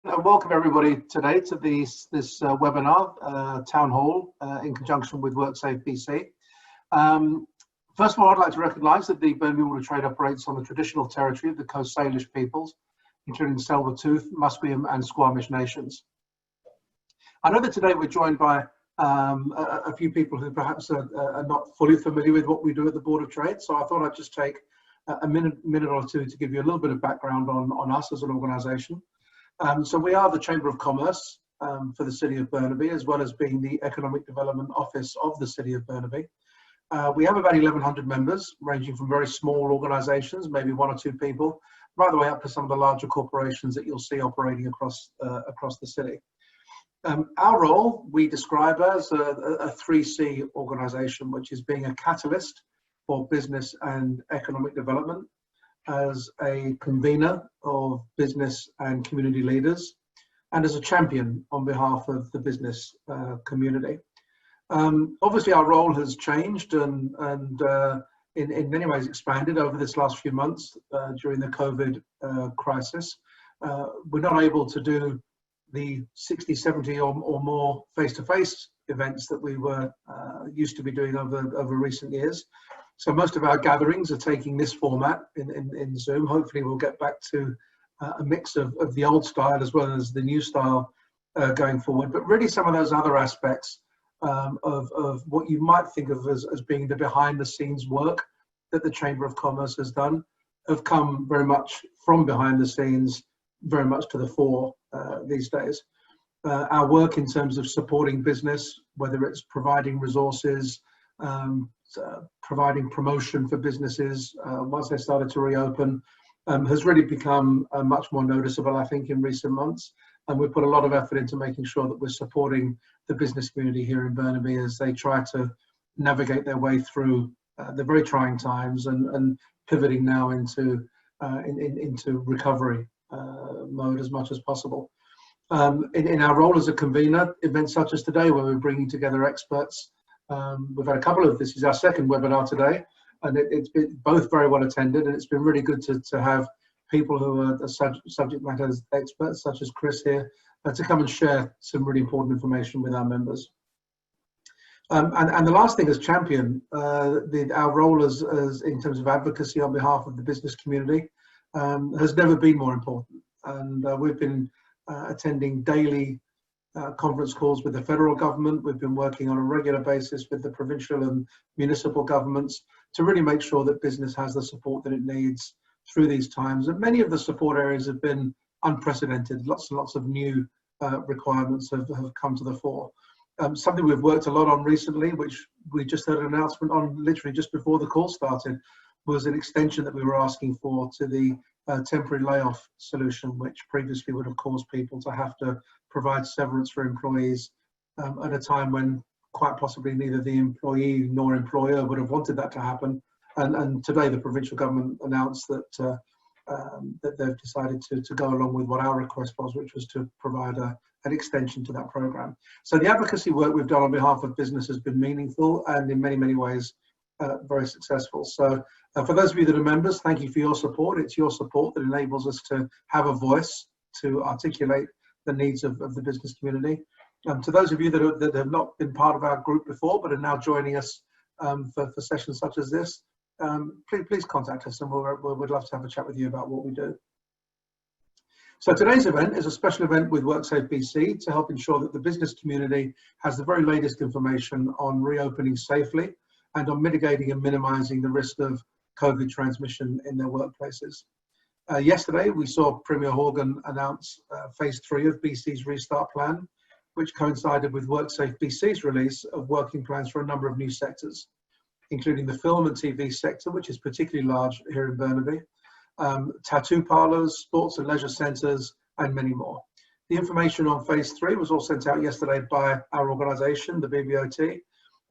Welcome everybody today to this webinar, Town Hall, in conjunction with WorkSafeBC. First of all, I'd like to recognise that the Burnaby Water Trade operates on the traditional territory of the Coast Salish peoples, including the Tsleil-Waututh, Musqueam and Squamish nations. I know that today we're joined by a few people who perhaps are not fully familiar with what we do at the Board of Trade, so I thought I'd just take a minute or two to give you a little bit of background on us as an organisation. So we are the Chamber of Commerce for the City of Burnaby, as well as being the Economic Development Office of the City of Burnaby. We have about 1,100 members, ranging from very small organisations, maybe one or two people, right the way up to some of the larger corporations that you'll see operating across the city. Our role, we describe as a 3C organisation, which is being a catalyst for business and economic development, as a convener of business and community leaders, and as a champion on behalf of the business community. Obviously our role has changed and in many ways expanded over this last few months during the COVID crisis. We're not able to do the 60, 70 or more face-to-face events that we were used to be doing over recent years. So most of our gatherings are taking this format in Zoom. Hopefully we'll get back to a mix of the old style as well as the new style going forward. But really some of those other aspects of what you might think of as being the behind the scenes work that the Chamber of Commerce has done have come very much from behind the scenes, very much to the fore these days. Our work in terms of supporting business, whether it's providing resources, providing promotion for businesses once they started to reopen, has really become much more noticeable, I think, in recent months. And we've put a lot of effort into making sure that we're supporting the business community here in Burnaby as they try to navigate their way through the very trying times and pivoting now into recovery mode as much as possible. In our role as a convener, events such as today, where we're bringing together experts, we've had a couple of, this is our second webinar today, and it's been both very well attended, and it's been really good to have people who are subject matter experts, such as Chris here, to come and share some really important information with our members. And the last thing as champion, our role as in terms of advocacy on behalf of the business community has never been more important. And we've been attending daily conference calls with the federal government. We've been working on a regular basis with the provincial and municipal governments to really make sure that business has the support that it needs through these times. And many of the support areas have been unprecedented. Lots and lots of new requirements have come to the fore. Something we've worked a lot on recently, which we just heard an announcement on literally just before the call started, was an extension that we were asking for to the temporary layoff solution, which previously would have caused people to have to provide severance for employees at a time when quite possibly neither the employee nor employer would have wanted that to happen. And today the provincial government announced that that they've decided to go along with what our request was, which was to provide an extension to that program. So the advocacy work we've done on behalf of business has been meaningful and in many, many ways very successful. So for those of you that are members, thank you for your support. It's your support that enables us to have a voice to articulate the needs of the business community. To those of you that have not been part of our group before but are now joining us for sessions such as this, please contact us and we'd love to have a chat with you about what we do. So today's event is a special event with WorkSafeBC to help ensure that the business community has the very latest information on reopening safely and on mitigating and minimising the risk of COVID transmission in their workplaces. Yesterday, we saw Premier Horgan announce phase 3 of BC's restart plan, which coincided with WorkSafeBC's release of working plans for a number of new sectors, including the film and TV sector, which is particularly large here in Burnaby, tattoo parlours, sports and leisure centres, and many more. The information on phase 3 was all sent out yesterday by our organisation, the BBOT.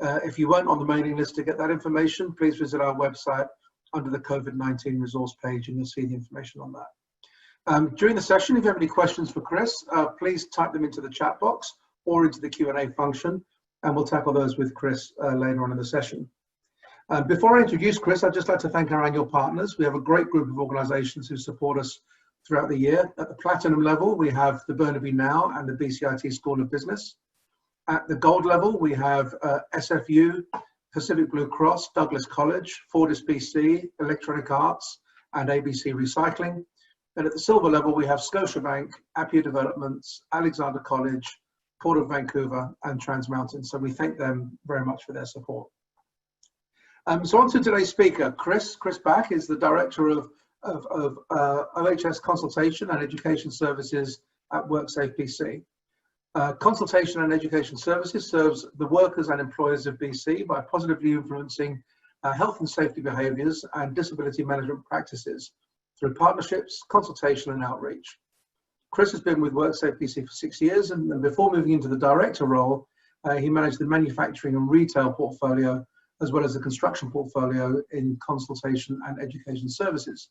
If you weren't on the mailing list to get that information, please visit our website under the COVID-19 resource page and you'll see the information on that. During the session, if you have any questions for Chris, please type them into the chat box or into the Q&A function, and we'll tackle those with Chris later on in the session. Before I introduce Chris, I'd just like to thank our annual partners. We have a great group of organisations who support us throughout the year. At the platinum level, we have the Burnaby Now and the BCIT School of Business. At the gold level, we have SFU, Pacific Blue Cross, Douglas College, Fortis BC, Electronic Arts, and ABC Recycling. And at the silver level, we have Scotiabank, Appia Developments, Alexander College, Port of Vancouver, and Trans Mountain. So we thank them very much for their support. So on to today's speaker, Chris Back is the Director of OHS Consultation and Education Services at WorkSafeBC. Consultation and Education Services serves the workers and employers of BC by positively influencing health and safety behaviours and disability management practices through partnerships, consultation and outreach. Chris has been with WorkSafeBC for 6 years, and before moving into the director role, he managed the manufacturing and retail portfolio as well as the construction portfolio in consultation and education services.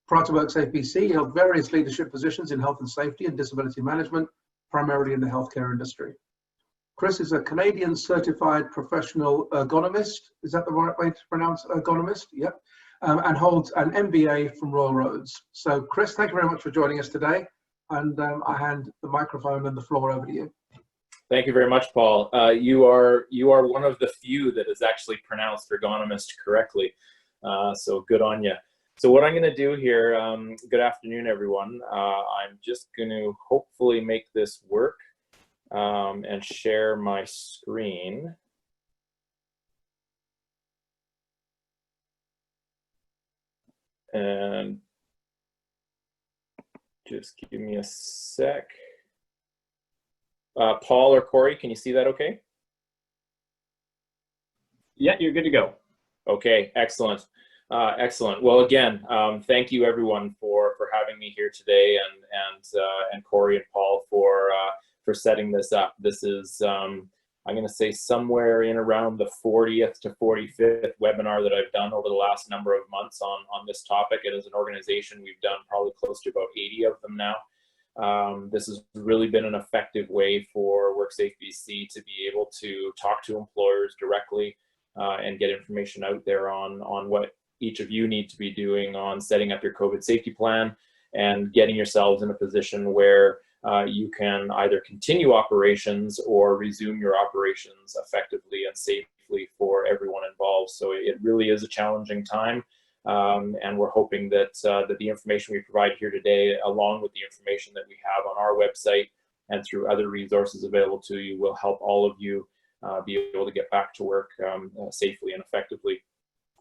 Prior to WorkSafeBC, he held various leadership positions in health and safety and disability management, primarily in the healthcare industry. Chris is a Canadian certified professional ergonomist. Is that the right way to pronounce ergonomist? Yep. And holds an MBA from Royal Roads. So Chris, thank you very much for joining us today. And I hand the microphone and the floor over to you. Thank you very much, Paul. You are one of the few that has actually pronounced ergonomist correctly. So good on you. So what I'm going to do here, good afternoon, everyone. I'm just going to hopefully make this work and share my screen. And just give me a sec. Paul or Corey, can you see that okay? Yeah, you're good to go. Okay, excellent. Excellent. Well, again, thank you everyone for having me here today, and Corey and Paul for setting this up. This is I'm going to say somewhere in around the 40th to 45th webinar that I've done over the last number of months on this topic. And as an organization, we've done probably close to about 80 of them now. This has really been an effective way for WorkSafeBC to be able to talk to employers directly and get information out there on what each of you need to be doing on setting up your COVID safety plan and getting yourselves in a position where you can either continue operations or resume your operations effectively and safely for everyone involved. So it really is a challenging time, and we're hoping that that the information we provide here today, along with the information that we have on our website and through other resources available to you, will help all of you be able to get back to work safely and effectively.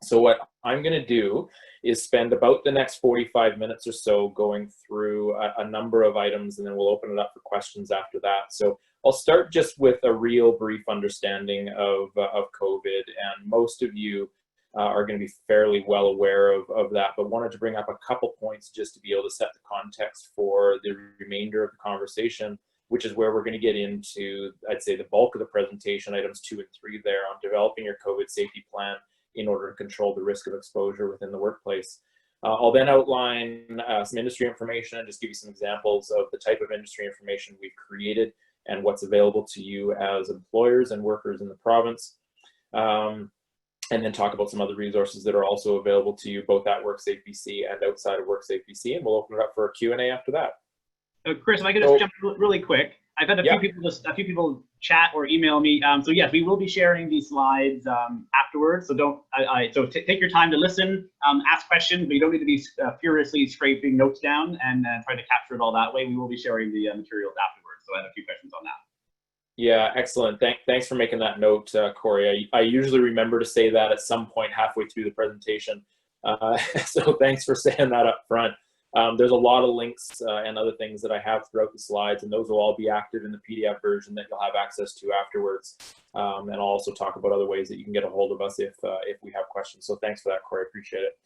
So what I'm going to do is spend about the next 45 minutes or so going through a number of items, and then we'll open it up for questions after that. So I'll start just with a real brief understanding of COVID, and most of you are going to be fairly well aware of that, but wanted to bring up a couple points just to be able to set the context for the remainder of the conversation, which is where we're going to get into, I'd say, the bulk of the presentation, items 2 and 3 there, on developing your COVID safety plan in order to control the risk of exposure within the workplace. I'll then outline some industry information and just give you some examples of the type of industry information we've created and what's available to you as employers and workers in the province. And then talk about some other resources that are also available to you both at WorkSafeBC and outside of WorkSafeBC, and we'll open it up for a Q&A after that. Chris, if I could just jump really quick. I've had a few people chat or email me. So yes, we will be sharing these slides afterwards. So take your time to listen, ask questions, but you don't need to be furiously scraping notes down and try to capture it all that way. We will be sharing the materials afterwards. So I have a few questions on that. Yeah, excellent. Thanks for making that note, Corey. I usually remember to say that at some point halfway through the presentation. So thanks for saying that up front. There's a lot of links and other things that I have throughout the slides, and those will all be active in the PDF version that you'll have access to afterwards. And I'll also talk about other ways that you can get a hold of us if we have questions. So thanks for that, Corey. I appreciate it.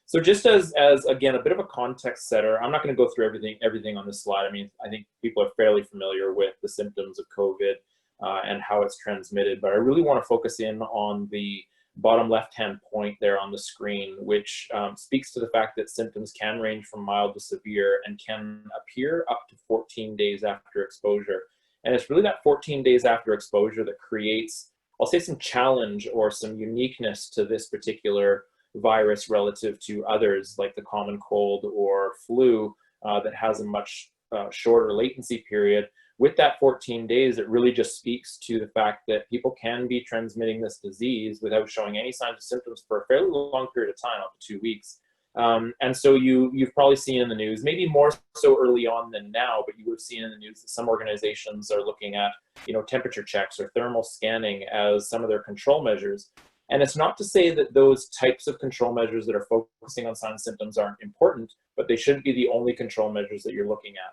So just as again, a bit of a context setter, I'm not going to go through everything on this slide. I mean, I think people are fairly familiar with the symptoms of COVID and how it's transmitted, but I really want to focus in on the bottom left-hand point there on the screen, which speaks to the fact that symptoms can range from mild to severe and can appear up to 14 days after exposure. And it's really that 14 days after exposure that creates, I'll say, some challenge or some uniqueness to this particular virus relative to others like the common cold or flu that has a much shorter latency period. With that 14 days, it really just speaks to the fact that people can be transmitting this disease without showing any signs of symptoms for a fairly long period of time, up to 2 weeks. And so you've probably seen in the news, maybe more so early on than now, but you would have seen in the news that some organizations are looking at, temperature checks or thermal scanning as some of their control measures. And it's not to say that those types of control measures that are focusing on signs and symptoms aren't important, but they shouldn't be the only control measures that you're looking at.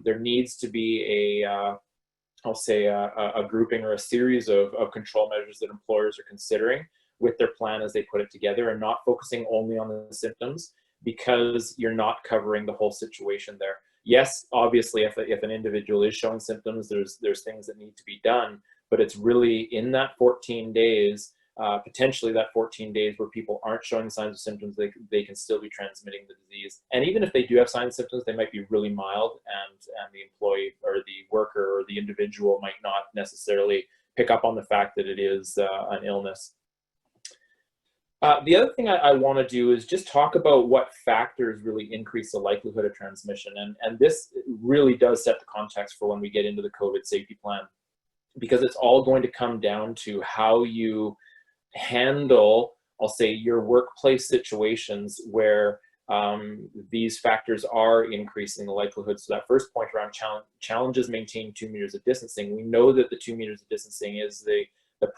There needs to be I'll say a grouping or a series of control measures that employers are considering with their plan as they put it together, and not focusing only on the symptoms, because you're not covering the whole situation there. Yes, obviously, if an individual is showing symptoms, there's things that need to be done, but it's really in that 14 days, potentially that 14 days where people aren't showing signs of symptoms, they can still be transmitting the disease. And even if they do have signs and symptoms, they might be really mild, and the employee or the worker or the individual might not necessarily pick up on the fact that it is an illness. The other thing I want to do is just talk about what factors really increase the likelihood of transmission. And this really does set the context for when we get into the COVID safety plan, because it's all going to come down to how you handle, I'll say, your workplace situations where these factors are increasing the likelihood. So that first point around challenges maintaining 2 meters of distancing, we know that the 2 meters of distancing is the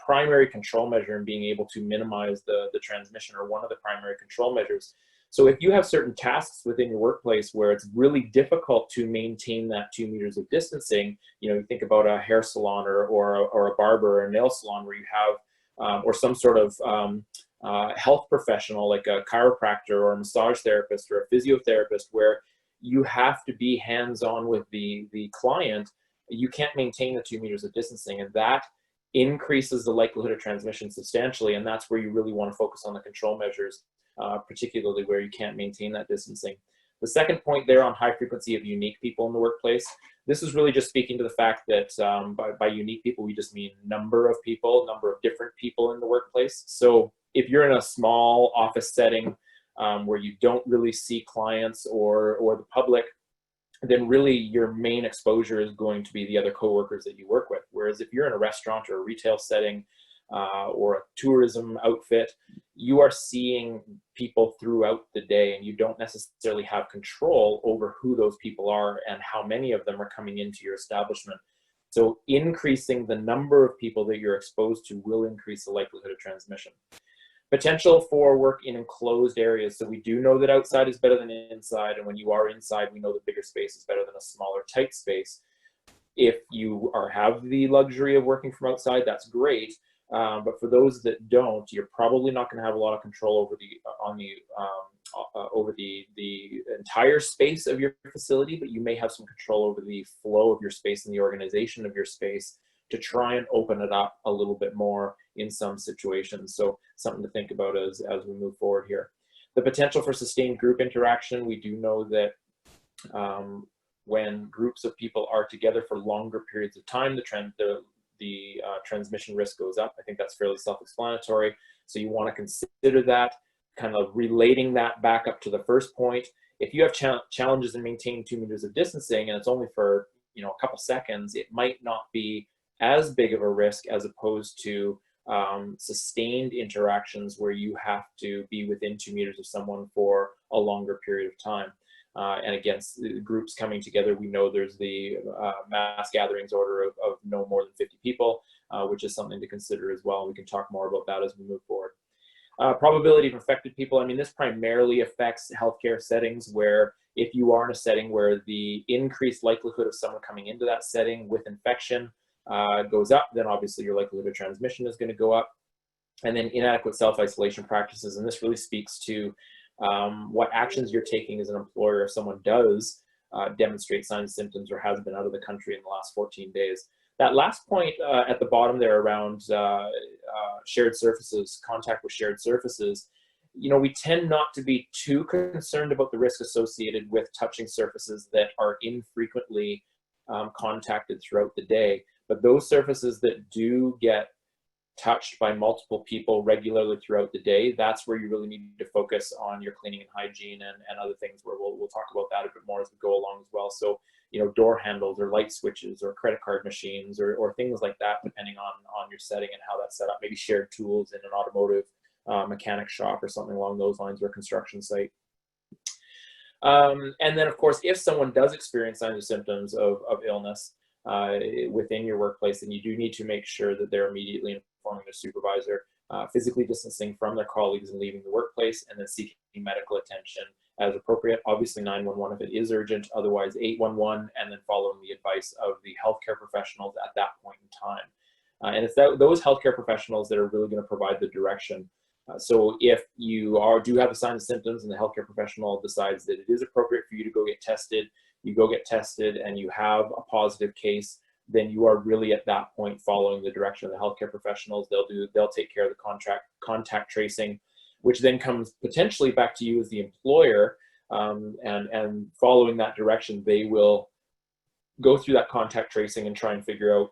primary control measure in being able to minimize the transmission, or one of the primary control measures. So if you have certain tasks within your workplace where it's really difficult to maintain that 2 meters of distancing, you think about a hair salon or a barber or a nail salon where you have, or some sort of health professional like a chiropractor or a massage therapist or a physiotherapist, where you have to be hands-on with the client, you can't maintain the 2 meters of distancing, and that increases the likelihood of transmission substantially. And that's where you really want to focus on the control measures, particularly where you can't maintain that distancing. The second point there on high frequency of unique people in the workplace, this is really just speaking to the fact that by unique people, we just mean number of people, number of different people in the workplace. So if you're in a small office setting where you don't really see clients or the public, then really your main exposure is going to be the other coworkers that you work with. Whereas if you're in a restaurant or a retail setting or a tourism outfit, you are seeing people throughout the day, and you don't necessarily have control over who those people are and how many of them are coming into your establishment. So increasing the number of people that you're exposed to will increase the likelihood of transmission. Potential for work in enclosed areas. So we do know that outside is better than inside, and when you are inside, we know that bigger space is better than a smaller, tight space. If you have the luxury of working from outside, that's great. But for those that don't, you're probably not going to have a lot of control over the entire space of your facility, but you may have some control over the flow of your space and the organization of your space to try and open it up a little bit more in some situations. So something to think about as we move forward here. The potential for sustained group interaction. We do know that when groups of people are together for longer periods of time, the transmission risk goes up. I think that's fairly self-explanatory. So you want to consider that, kind of relating that back up to the first point. If you have challenges in maintaining 2 meters of distancing and it's only for a couple seconds, it might not be as big of a risk as opposed to sustained interactions where you have to be within 2 meters of someone for a longer period of time. And again, groups coming together, we know there's the mass gatherings order of no more than 50 people, which is something to consider as well. We can talk more about that as we move forward. Probability of infected people. I mean, this primarily affects healthcare settings where if you are in a setting where the increased likelihood of someone coming into that setting with infection goes up, then obviously your likelihood of transmission is going to go up. And then inadequate self-isolation practices. And this really speaks to what actions you're taking as an employer if someone does demonstrate signs and symptoms or has been out of the country in the last 14 days. That last point at the bottom there around shared surfaces, contact with shared surfaces, we tend not to be too concerned about the risk associated with touching surfaces that are infrequently contacted throughout the day. But those surfaces that do get touched by multiple people regularly throughout the day, that's where you really need to focus on your cleaning and hygiene and other things, where we'll talk about that a bit more as we go along as well. So, you know, door handles or light switches or credit card machines or things like that, depending on your setting and how that's set up. Maybe shared tools in an automotive mechanic shop or something along those lines, or a construction site. And then, of course, if someone does experience signs or symptoms of illness within your workplace, then you do need to make sure that they're immediately informing their supervisor, physically distancing from their colleagues and leaving the workplace, and then seeking medical attention as appropriate. Obviously 911 if it is urgent, otherwise 811, and then following the advice of the healthcare professionals at that point in time. And it's those healthcare professionals that are really going to provide the direction. So if you do have the signs and symptoms and the healthcare professional decides that it is appropriate for you to go get tested, you go get tested and you have a positive case, then you are really at that point following the direction of the healthcare professionals. They'll take care of the contact tracing, which then comes potentially back to you as the employer. And following that direction, they will go through that contact tracing and try and figure out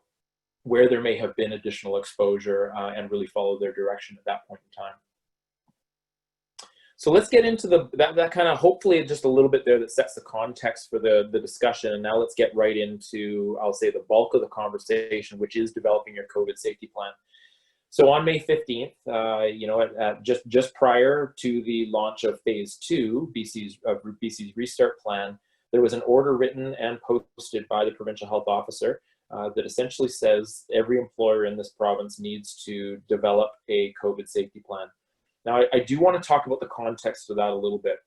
where there may have been additional exposure and really follow their direction at that point in time. So let's get into that kind of, hopefully just a little bit there that sets the context for the discussion. And now let's get right into, I'll say, the bulk of the conversation, which is developing your COVID safety plan. So on May 15th, you know, just prior to the launch of phase 2, BC's restart plan, there was an order written and posted by the provincial health officer that essentially says every employer in this province needs to develop a COVID safety plan. Now, I do want to talk about the context for that a little bit.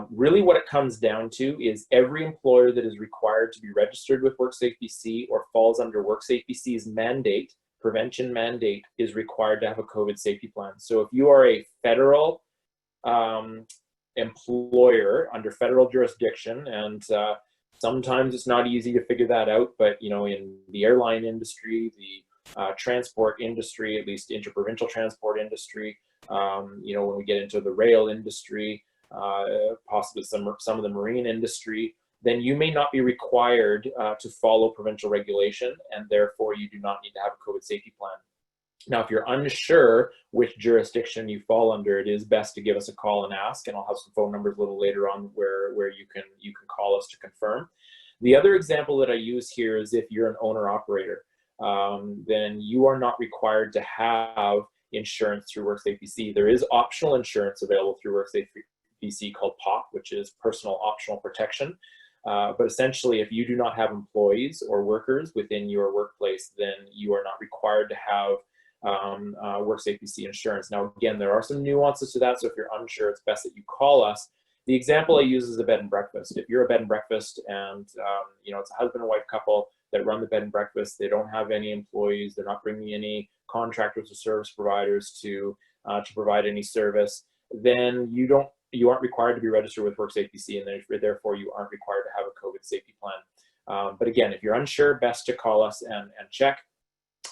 Really what it comes down to is every employer that is required to be registered with WorkSafeBC or falls under WorkSafeBC's mandate, prevention mandate, is required to have a COVID safety plan. So if you are a federal employer under federal jurisdiction, and sometimes it's not easy to figure that out, but you know, in the airline industry, the transport industry, at least interprovincial transport industry, you know, when we get into the rail industry, possibly some of the marine industry, then you may not be required to follow provincial regulation, and therefore you do not need to have a COVID safety plan. Now, if you're unsure which jurisdiction you fall under, it is best to give us a call and ask, and I'll have some phone numbers a little later on where you can call us to confirm. The other example that I use here is if you're an owner-operator, then you are not required to have insurance through WorkSafeBC. There is optional insurance available through WorkSafeBC called POP, which is Personal Optional Protection. But essentially, if you do not have employees or workers within your workplace, then you are not required to have WorkSafeBC insurance. Now, again, there are some nuances to that, so if you're unsure, it's best that you call us. The example I use is a bed and breakfast. If you're a bed and breakfast and you know, it's a husband and wife couple that run the bed and breakfast, they don't have any employees, they're not bringing any contractors or service providers to provide any service, then you aren't required to be registered with WorkSafeBC, and therefore you aren't required to have a COVID safety plan. But again, if you're unsure, best to call us and check.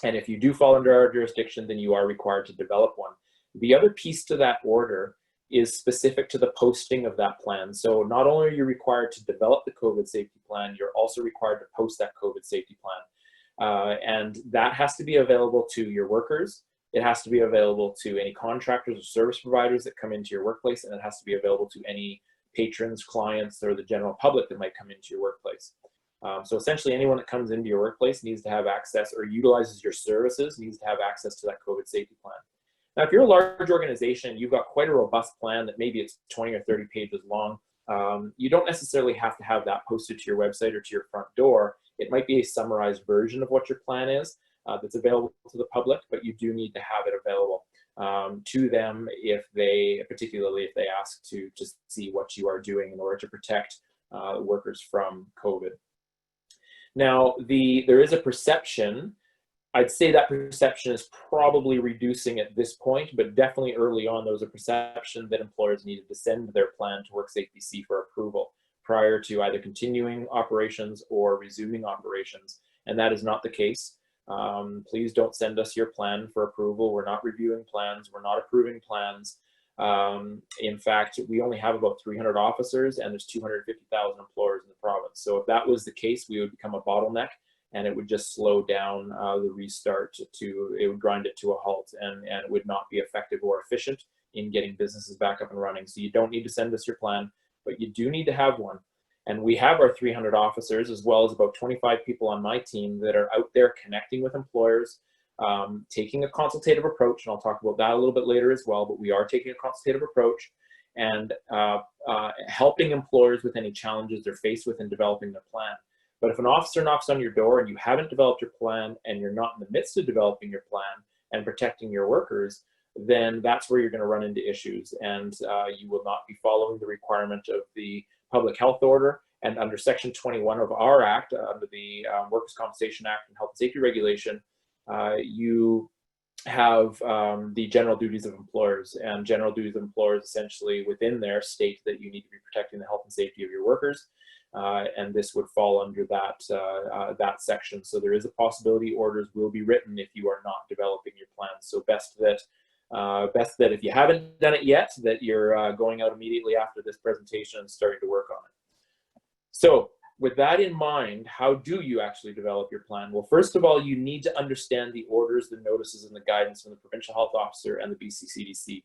And if you do fall under our jurisdiction, then you are required to develop one. The other piece to that order is specific to the posting of that plan. So not only are you required to develop the COVID safety plan, you're also required to post that COVID safety plan. And that has to be available to your workers. It has to be available to any contractors or service providers that come into your workplace, and it has to be available to any patrons, clients, or the general public that might come into your workplace. So essentially anyone that comes into your workplace needs to have access, or utilizes your services, needs to have access to that COVID safety plan. Now, if you're a large organization, you've got quite a robust plan that maybe it's 20 or 30 pages long, you don't necessarily have to have that posted to your website or to your front door. It might be a summarized version of what your plan is that's available to the public, but you do need to have it available to them particularly if they ask to just see what you are doing in order to protect workers from COVID. Now, there is a perception. I'd say that perception is probably reducing at this point, but definitely early on, there was a perception that employers needed to send their plan to WorkSafeBC for approval prior to either continuing operations or resuming operations, and that is not the case. Please don't send us your plan for approval. We're not reviewing plans. We're not approving plans. In fact, we only have about 300 officers and there's 250,000 employers in the province. So if that was the case, we would become a bottleneck and it would just slow down the restart it would grind it to a halt, and it would not be effective or efficient in getting businesses back up and running. So you don't need to send us your plan, but you do need to have one. And we have our 300 officers, as well as about 25 people on my team that are out there connecting with employers, taking a consultative approach, and I'll talk about that a little bit later as well, but we are taking a consultative approach and helping employers with any challenges they're faced with in developing their plan. But if an officer knocks on your door and you haven't developed your plan, and you're not in the midst of developing your plan and protecting your workers, then that's where you're going to run into issues, and you will not be following the requirement of the public health order. And under Section 21 of our Act, under the Workers' Compensation Act and Health and Safety Regulation, you have the general duties of employers, and general duties of employers essentially within there state that you need to be protecting the health and safety of your workers, and this would fall under that section. So there is a possibility orders will be written if you are not developing your plan. So best that if you haven't done it yet, that you're going out immediately after this presentation and starting to work on it. So with that in mind, how do you actually develop your plan? Well, first of all, you need to understand the orders, the notices, and the guidance from the provincial health officer and the BC CDC.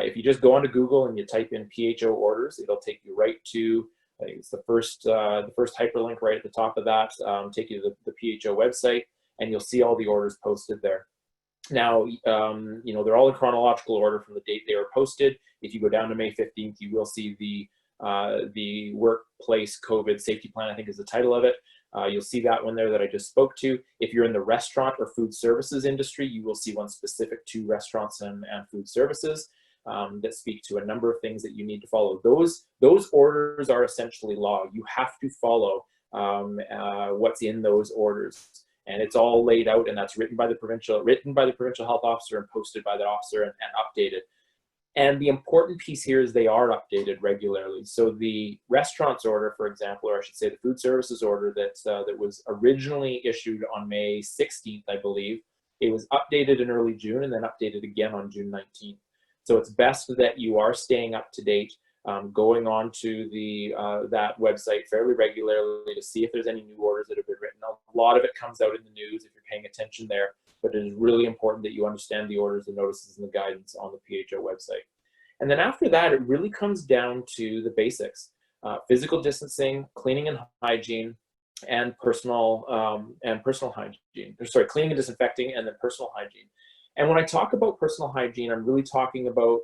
If you just go onto Google and you type in PHO orders, it'll take you right to, I think it's the first hyperlink right at the top of that, take you to the PHO website, and you'll see all the orders posted there. Now, you know, they're all in chronological order from the date they were posted. If you go down to May 15th, you will see the workplace COVID safety plan, I think is the title of it. You'll see that one there that I just spoke to. If you're in the restaurant or food services industry, you will see one specific to restaurants and food services that speak to a number of things that you need to follow. Those orders are essentially law. You have to follow what's in those orders. And it's all laid out, and that's written by the provincial health officer and posted by the officer and updated. And the important piece here is they are updated regularly. So the restaurants order, for example, or I should say the food services order that was originally issued on May 16th, I believe, it was updated in early June and then updated again on June 19th. So it's best that you are staying up to date, going on to that website fairly regularly to see if there's any new orders that have been written. A lot of it comes out in the news if you're paying attention there, but it is really important that you understand the orders, the notices, and the guidance on the PHO website. And then after that, it really comes down to the basics: physical distancing, cleaning and hygiene, and personal hygiene. Sorry, cleaning and disinfecting, and then personal hygiene. And when I talk about personal hygiene, I'm really talking about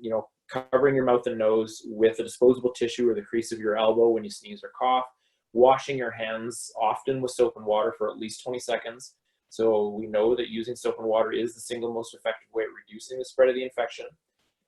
you know, covering your mouth and nose with a disposable tissue or the crease of your elbow when you sneeze or cough, washing your hands often with soap and water for at least 20 seconds. So we know that using soap and water is the single most effective way of reducing the spread of the infection.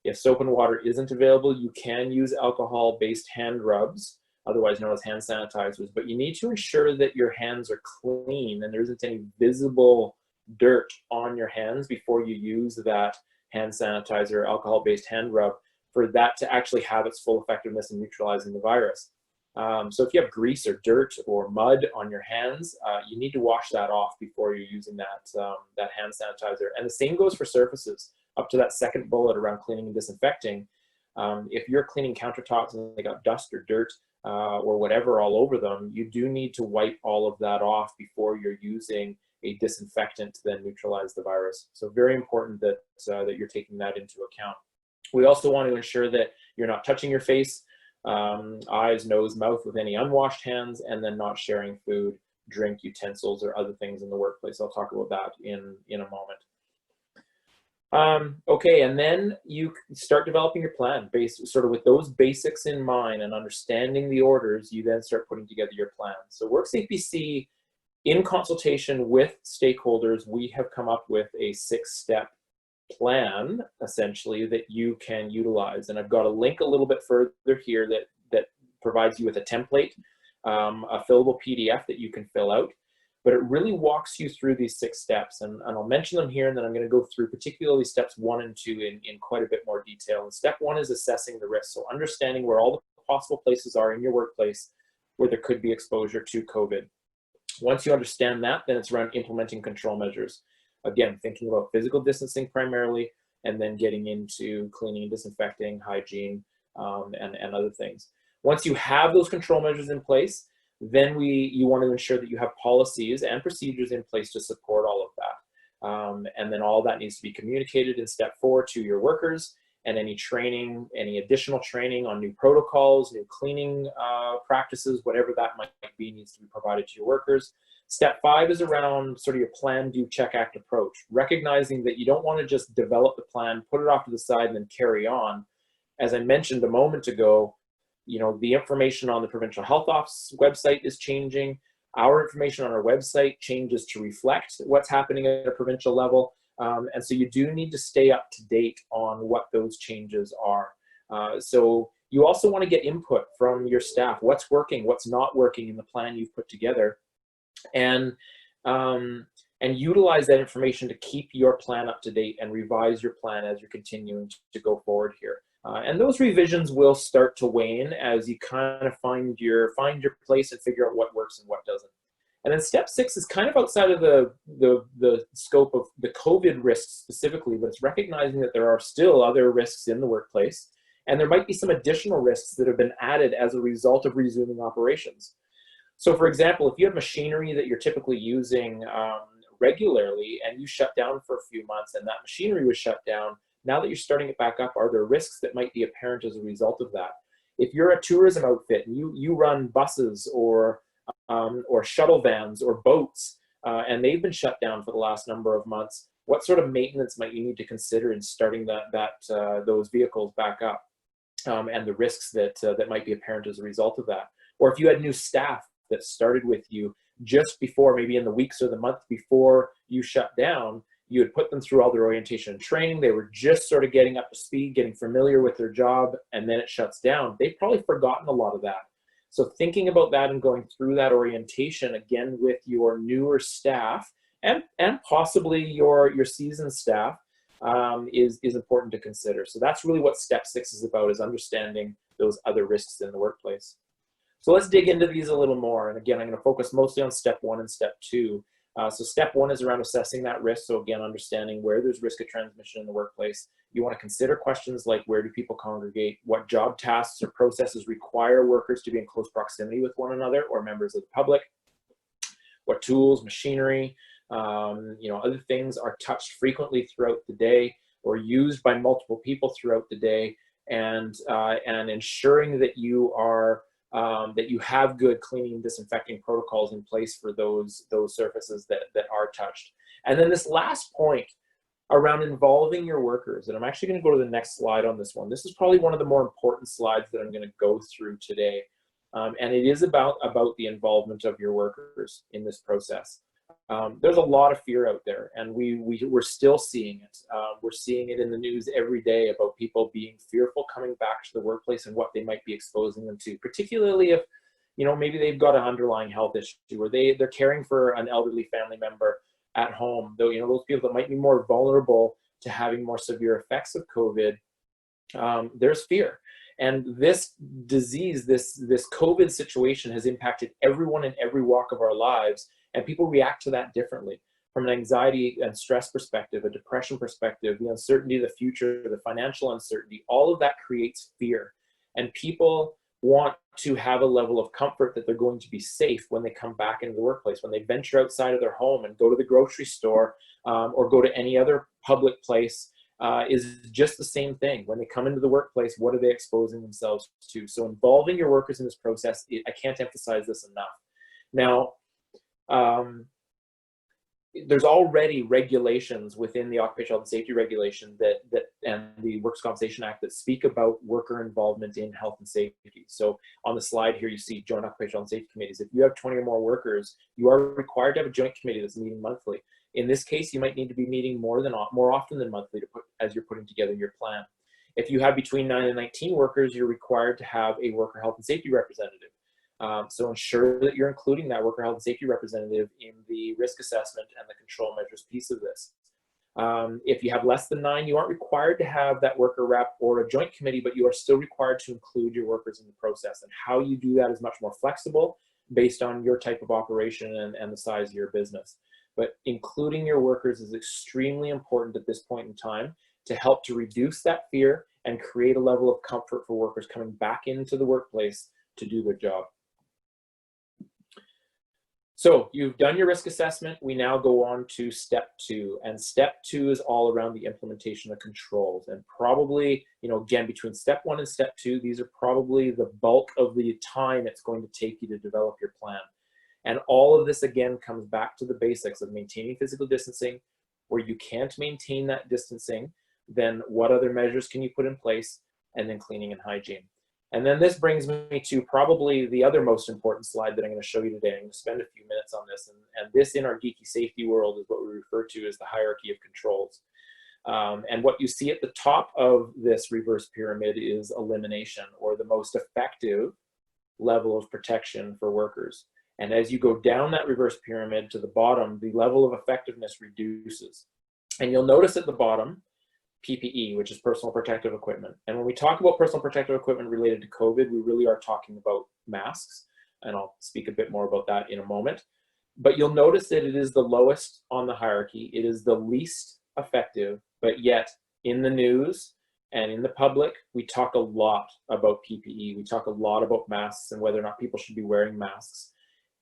If soap and water isn't available, you can use alcohol-based hand rubs, otherwise known as hand sanitizers, but you need to ensure that your hands are clean and there isn't any visible dirt on your hands before you use that hand sanitizer, alcohol-based hand rub, for that to actually have its full effectiveness in neutralizing the virus. So if you have grease or dirt or mud on your hands, you need to wash that off before you're using that hand sanitizer. And the same goes for surfaces. Up to that second bullet around cleaning and disinfecting, if you're cleaning countertops and they got dust or dirt or whatever all over them, you do need to wipe all of that off before you're using a disinfectant to then neutralize the virus. So very important that you're taking that into account. We also want to ensure that you're not touching your face, eyes, nose, mouth with any unwashed hands, and then not sharing food, drink, utensils, or other things in the workplace. I'll talk about that in a moment. Okay, and then you start developing your plan based sort of with those basics in mind and understanding the orders. You then start putting together your plan. So WorkSafeBC, in consultation with stakeholders, we have come up with a 6-step plan, essentially, that you can utilize. And I've got a link a little bit further here that provides you with a template, a fillable PDF that you can fill out. But it really walks you through these 6 steps. And I'll mention them here, and then I'm going to go through particularly steps 1 and 2 in quite a bit more detail. And step 1 is assessing the risk. So understanding where all the possible places are in your workplace where there could be exposure to COVID. Once you understand that, then it's around implementing control measures. Again, thinking about physical distancing primarily, and then getting into cleaning, disinfecting, hygiene, and other things. Once you have those control measures in place, then you want to ensure that you have policies and procedures in place to support all of that. And then all that needs to be communicated in step 4 to your workers, and any training, any additional training on new protocols, new cleaning practices, whatever that might be, needs to be provided to your workers. Step 5 is around sort of your plan, do, check, act approach, recognizing that you don't want to just develop the plan, put it off to the side, and then carry on. As I mentioned a moment ago, you know, the information on the Provincial Health Office website is changing. Our information on our website changes to reflect what's happening at a provincial level. And so you do need to stay up to date on what those changes are. So you also want to get input from your staff. What's working, what's not working in the plan you've put together, and utilize that information to keep your plan up to date and revise your plan as you're continuing to go forward here. And those revisions will start to wane as you kind of find your place and figure out what works and what doesn't. And then step 6 is kind of outside of the scope of the COVID risks specifically, but it's recognizing that there are still other risks in the workplace, and there might be some additional risks that have been added as a result of resuming operations. So for example, if you have machinery that you're typically using regularly and you shut down for a few months and that machinery was shut down, now that you're starting it back up, are there risks that might be apparent as a result of that? If you're a tourism outfit and you run buses or shuttle vans or boats, and they've been shut down for the last number of months, what sort of maintenance might you need to consider in starting those vehicles back up, and the risks that might be apparent as a result of that? Or if you had new staff that started with you just before, maybe in the weeks or the month before you shut down, you had put them through all their orientation and training, they were just sort of getting up to speed, getting familiar with their job, and then it shuts down. They've probably forgotten a lot of that. So thinking about that and going through that orientation again with your newer staff and possibly your seasoned staff is important to consider. So that's really what step 6 is about, is understanding those other risks in the workplace. So let's dig into these a little more. And again, I'm going to focus mostly on step 1 and step 2. So step 1 is around assessing that risk. So again, understanding where there's risk of transmission in the workplace. You want to consider questions like, where do people congregate? What job tasks or processes require workers to be in close proximity with one another or members of the public? What tools, machinery, other things are touched frequently throughout the day or used by multiple people throughout the day, and ensuring that you are that you have good cleaning and disinfecting protocols in place for those surfaces that are touched. And then this last point around involving your workers, and I'm actually going to go to the next slide on this one. This is probably one of the more important slides that I'm going to go through today. And it is about the involvement of your workers in this process. There's a lot of fear out there, and we're still seeing it. We're seeing it in the news every day about people being fearful coming back to the workplace and what they might be exposing them to, particularly if, maybe they've got an underlying health issue or they're caring for an elderly family member at home. Though, those people that might be more vulnerable to having more severe effects of COVID, there's fear. And this disease, this COVID situation has impacted everyone in every walk of our lives. And people react to that differently. From an anxiety and stress perspective, a depression perspective, the uncertainty of the future, the financial uncertainty, all of that creates fear. And people want to have a level of comfort that they're going to be safe when they come back into the workplace, when they venture outside of their home and go to the grocery store or go to any other public place, is just the same thing. When they come into the workplace, what are they exposing themselves to? So involving your workers in this process, I can't emphasize this enough. Now, there's already regulations within the Occupational Health and Safety Regulation and the Workers' Compensation Act that speak about worker involvement in health and safety. So on the slide here, you see joint occupational health and safety committees. If you have 20 or more workers, you are required to have a joint committee that's meeting monthly. In this case, you might need to be meeting more often than monthly as you're putting together your plan. If you have between 9 and 19 workers, you're required to have a worker health and safety representative. So ensure that you're including that worker health and safety representative in the risk assessment and the control measures piece of this. If you have less than 9, you aren't required to have that worker rep or a joint committee, but you are still required to include your workers in the process. And how you do that is much more flexible based on your type of operation and the size of your business. But including your workers is extremely important at this point in time to help to reduce that fear and create a level of comfort for workers coming back into the workplace to do their job. So you've done your risk assessment. We now go on to step 2, and step 2 is all around the implementation of controls. And probably, you know, again, between step 1 and step 2, these are probably the bulk of the time it's going to take you to develop your plan. And all of this, again, comes back to the basics of maintaining physical distancing. Where you can't maintain that distancing, then what other measures can you put in place? And then cleaning and hygiene. And then this brings me to probably the other most important slide that I'm going to show you today. I'm going to spend a few minutes on this. And this, in our geeky safety world, is what we refer to as the hierarchy of controls. And what you see at the top of this reverse pyramid is elimination, or the most effective level of protection for workers. And as you go down that reverse pyramid to the bottom, the level of effectiveness reduces. And you'll notice at the bottom, PPE, which is personal protective equipment. And when we talk about personal protective equipment related to COVID, we really are talking about masks. And I'll speak a bit more about that in a moment. But you'll notice that it is the lowest on the hierarchy. It is the least effective, but yet in the news and in the public, we talk a lot about PPE. We talk a lot about masks and whether or not people should be wearing masks.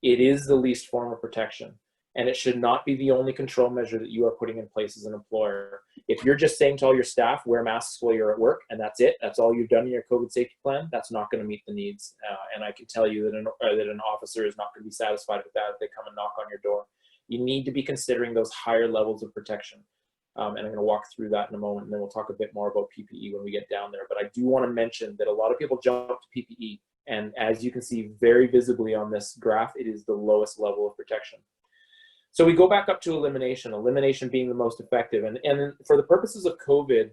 It is the least form of protection. And it should not be the only control measure that you are putting in place as an employer. If you're just saying to all your staff, wear masks while you're at work, and that's it, that's all you've done in your COVID safety plan, that's not going to meet the needs. And I can tell you that an officer is not going to be satisfied with that if they come and knock on your door. You need to be considering those higher levels of protection. And I'm going to walk through that in a moment, and then we'll talk a bit more about PPE when we get down there. But I do want to mention that a lot of people jump to PPE, and as you can see very visibly on this graph, it is the lowest level of protection. So we go back up to elimination being the most effective. And for the purposes of COVID,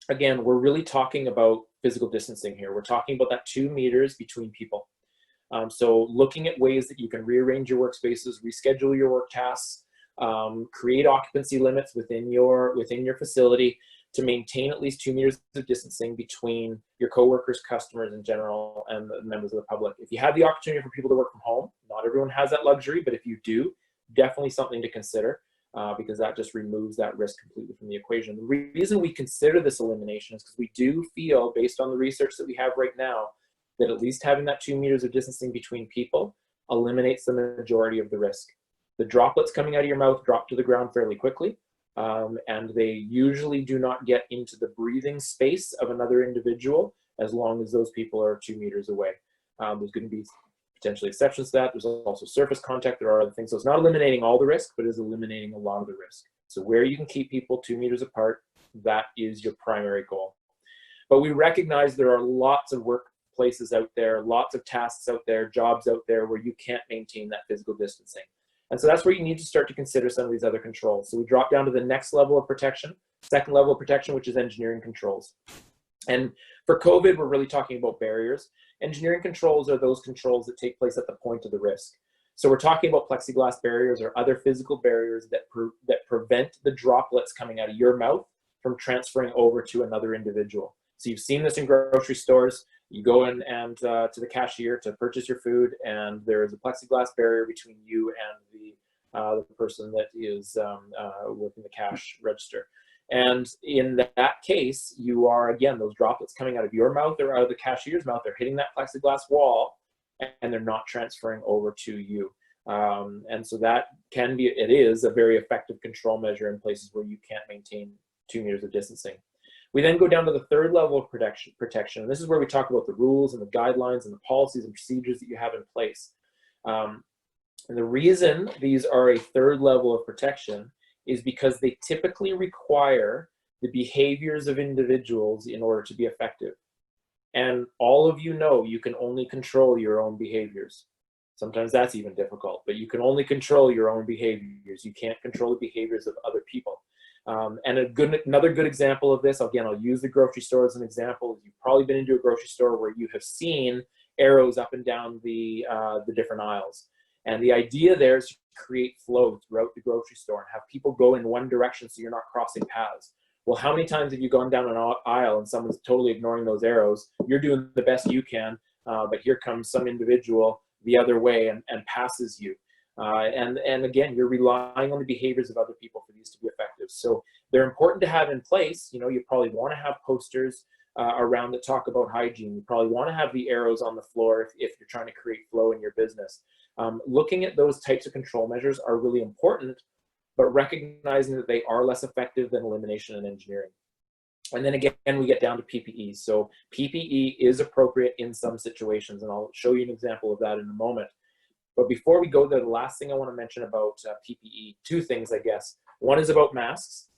again, we're really talking about physical distancing here. We're talking about that 2 meters between people. So looking at ways that you can rearrange your workspaces, reschedule your work tasks, create occupancy limits within your facility to maintain at least 2 meters of distancing between your coworkers, customers in general, and the members of the public. If you have the opportunity for people to work from home, not everyone has that luxury, but if you do, definitely something to consider because that just removes that risk completely from the equation. The reason we consider this elimination is because we do feel, based on the research that we have right now, that at least having that 2 meters of distancing between people eliminates the majority of the risk. The droplets coming out of your mouth drop to the ground fairly quickly, and they usually do not get into the breathing space of another individual as long as those people are 2 meters away. There's going to be potentially exceptions to that. There's also surface contact. There are other things. So it's not eliminating all the risk, but is eliminating a lot of the risk. So where you can keep people 2 meters apart, that is your primary goal. But we recognize there are lots of workplaces out there, lots of tasks out there, jobs out there where you can't maintain that physical distancing. And so that's where you need to start to consider some of these other controls. So we drop down to the next level of protection, second level of protection, which is engineering controls. And for COVID, we're really talking about barriers. Engineering controls are those controls that take place at the point of the risk. So we're talking about plexiglass barriers or other physical barriers that prevent the droplets coming out of your mouth from transferring over to another individual. So you've seen this in grocery stores. You go in and to the cashier to purchase your food, and there is a plexiglass barrier between you and the person that is working the cash register. And in that case, you are, again, those droplets coming out of your mouth or out of the cashier's mouth, they're hitting that plexiglass wall and they're not transferring over to you. And so that it is a very effective control measure in places where you can't maintain 2 meters of distancing. We then go down to the third level of protection. And this is where we talk about the rules and the guidelines and the policies and procedures that you have in place. And the reason these are a third level of protection is because they typically require the behaviors of individuals in order to be effective. And all of you know you can only control your own behaviors. Sometimes that's even difficult, but you can only control your own behaviors. You can't control the behaviors of other people. And another good example of this, again, I'll use the grocery store as an example. You've probably been into a grocery store where you have seen arrows up and down the different aisles. And the idea there is to create flow throughout the grocery store and have people go in one direction so you're not crossing paths. Well, how many times have you gone down an aisle and someone's totally ignoring those arrows? You're doing the best you can, but here comes some individual the other way and passes you. And again, you're relying on the behaviors of other people for these to be effective. So they're important to have in place. You know, you probably want to have posters around that talk about hygiene. You probably want to have the arrows on the floor if you're trying to create flow in your business. Looking at those types of control measures are really important, but recognizing that they are less effective than elimination and engineering. And then again, we get down to PPE. So PPE is appropriate in some situations, and I'll show you an example of that in a moment. But before we go there, the last thing I want to mention about PPE, two things, I guess. One is about masks.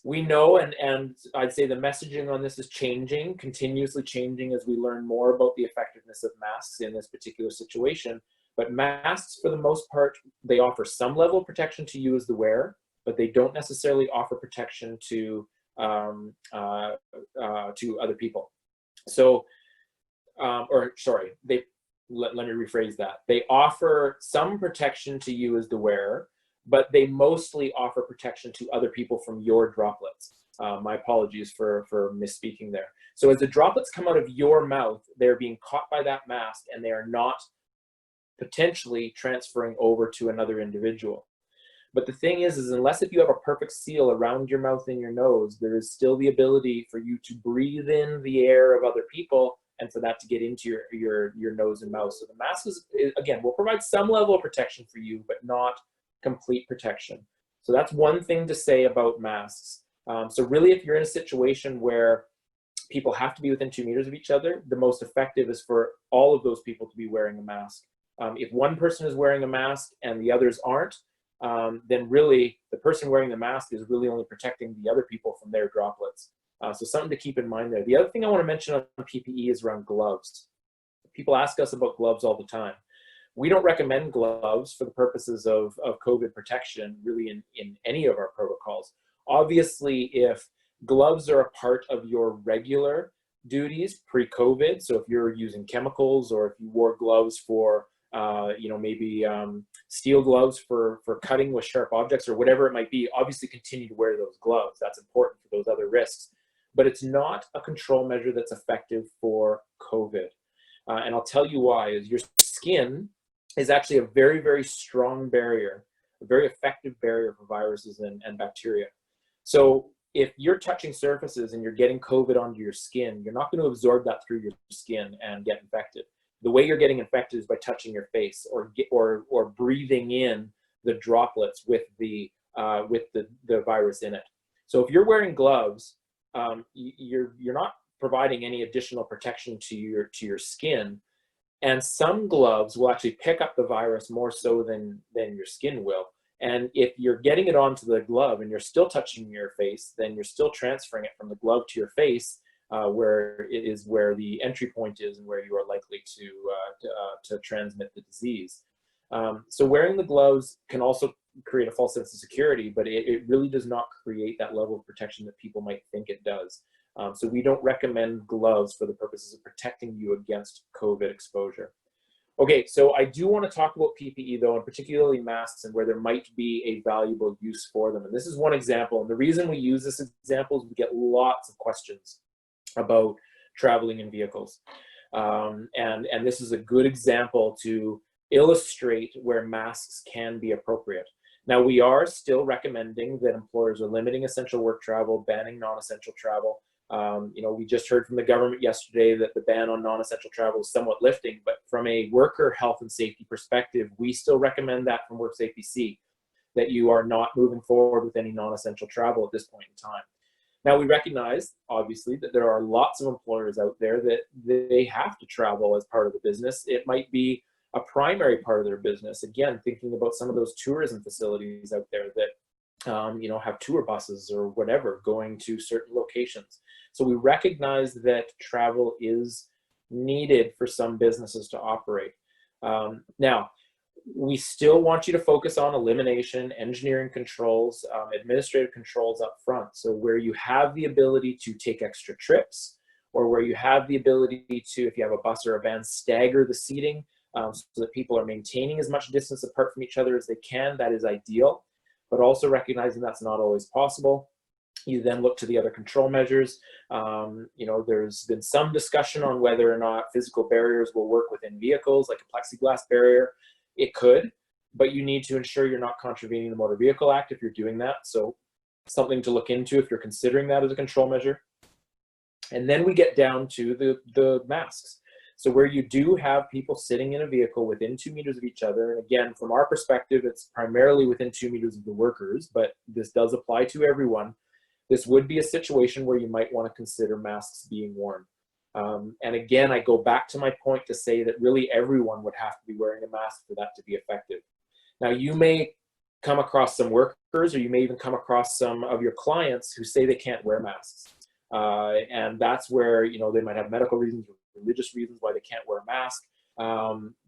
We know, and I'd say the messaging on this is changing, continuously changing as we learn more about the effectiveness of masks in this particular situation. But masks, for the most part, they offer some level of protection to you as the wearer, but they don't necessarily offer protection to other people. So, let me rephrase that. They offer some protection to you as the wearer, but they mostly offer protection to other people from your droplets. My apologies for misspeaking there. So as the droplets come out of your mouth, they're being caught by that mask, and they are not potentially transferring over to another individual. But the thing is unless if you have a perfect seal around your mouth and your nose, there is still the ability for you to breathe in the air of other people and for that to get into your nose and mouth. So the mask again, will provide some level of protection for you, but not complete protection. So that's one thing to say about masks. So really, if you're in a situation where people have to be within 2 meters of each other, the most effective is for all of those people to be wearing a mask. If one person is wearing a mask and the others aren't, then really the person wearing the mask is really only protecting the other people from their droplets. So something to keep in mind there. The other thing I want to mention on PPE is around gloves. People ask us about gloves all the time. We don't recommend gloves for the purposes of COVID protection really in any of our protocols. Obviously, if gloves are a part of your regular duties pre-COVID, so if you're using chemicals or if you wore gloves for maybe steel gloves for cutting with sharp objects or whatever it might be, obviously continue to wear those gloves. That's important for those other risks. But it's not a control measure that's effective for COVID. And I'll tell you why. Is your skin is actually a very, very strong barrier, a very effective barrier for viruses and bacteria. So if you're touching surfaces and you're getting COVID onto your skin, you're not going to absorb that through your skin and get infected. The way you're getting infected is by touching your face or breathing in the droplets with the virus in it. So if you're wearing gloves, you're not providing any additional protection to your skin, and some gloves will actually pick up the virus more so than your skin will. And if you're getting it onto the glove and you're still touching your face, then you're still transferring it from the glove to your face, where it is where the entry point is and where you are likely to transmit the disease. So wearing the gloves can also create a false sense of security, but it really does not create that level of protection that people might think it does. So we don't recommend gloves for the purposes of protecting you against COVID exposure. Okay, so I do want to talk about PPE though, and particularly masks, and where there might be a valuable use for them. And this is one example. And the reason we use this example is we get lots of questions about traveling in vehicles. And this is a good example to illustrate where masks can be appropriate. Now, we are still recommending that employers are limiting essential work travel, banning non-essential travel. We just heard from the government yesterday that the ban on non-essential travel is somewhat lifting, but from a worker health and safety perspective, we still recommend that from WorkSafeBC, that you are not moving forward with any non-essential travel at this point in time. Now, we recognize, obviously, that there are lots of employers out there that they have to travel as part of the business. It might be a primary part of their business. Again, thinking about some of those tourism facilities out there that have tour buses or whatever going to certain locations. So we recognize that travel is needed for some businesses to operate. Now, we still want you to focus on elimination, engineering controls, administrative controls up front. So where you have the ability to take extra trips, or where you have the ability to, if you have a bus or a van, stagger the seating so that people are maintaining as much distance apart from each other as they can, that is ideal. But also recognizing that's not always possible. You then look to the other control measures. There's been some discussion on whether or not physical barriers will work within vehicles, like a plexiglass barrier. It could, but you need to ensure you're not contravening the Motor Vehicle Act if you're doing that. So something to look into if you're considering that as a control measure. And then we get down to the masks. So where you do have people sitting in a vehicle within 2 meters of each other, and again, from our perspective, it's primarily within 2 meters of the workers, but this does apply to everyone. This would be a situation where you might want to consider masks being worn. And again, I go back to my point to say that really everyone would have to be wearing a mask for that to be effective. Now, you may come across some workers, or you may even come across some of your clients who say they can't wear masks. And that's where, you know, they might have medical reasons or religious reasons why they can't wear a mask.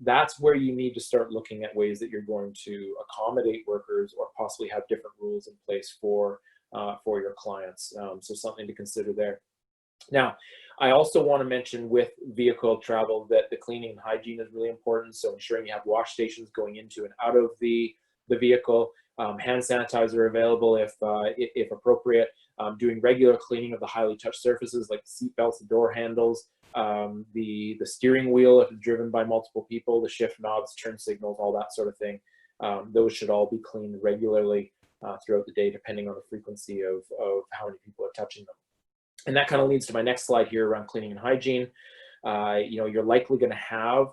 That's where you need to start looking at ways that you're going to accommodate workers or possibly have different rules in place for your clients. So something to consider there. Now, I also want to mention with vehicle travel that the cleaning and hygiene is really important. So ensuring you have wash stations going into and out of the vehicle, hand sanitizer available if appropriate, doing regular cleaning of the highly touched surfaces like the seat belts, the door handles, the steering wheel if it's driven by multiple people, the shift knobs, turn signals, all that sort of thing. Those should all be cleaned regularly throughout the day, depending on the frequency of how many people are touching them. And that kind of leads to my next slide here around cleaning and hygiene. You know, you're likely going to have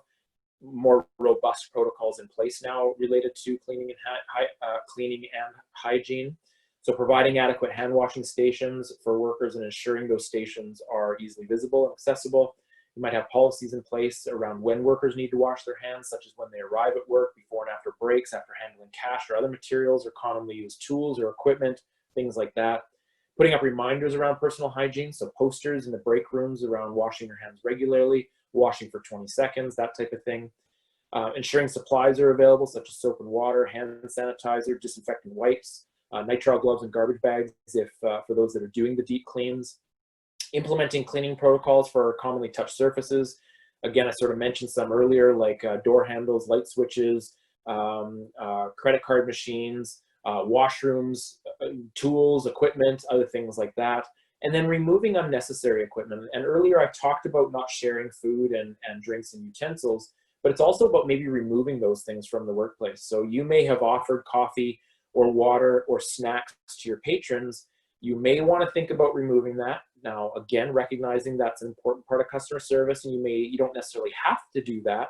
more robust protocols in place now related to cleaning and hygiene. So providing adequate hand washing stations for workers and ensuring those stations are easily visible and accessible. You might have policies in place around when workers need to wash their hands, such as when they arrive at work, before and after breaks, after handling cash or other materials or commonly used tools or equipment, things like that. Putting up reminders around personal hygiene, so posters in the break rooms around washing your hands regularly, washing for 20 seconds, that type of thing. Ensuring supplies are available, such as soap and water, hand sanitizer, disinfectant wipes, nitrile gloves and garbage bags for those that are doing the deep cleans. Implementing cleaning protocols for commonly touched surfaces. Again, I sort of mentioned some earlier, like door handles, light switches, credit card machines, washrooms, tools, equipment, other things like that. And then removing unnecessary equipment. And earlier I talked about not sharing food and drinks and utensils, but it's also about maybe removing those things from the workplace. So you may have offered coffee or water or snacks to your patrons. You may want to think about removing that. Now, again, recognizing that's an important part of customer service, and you don't necessarily have to do that.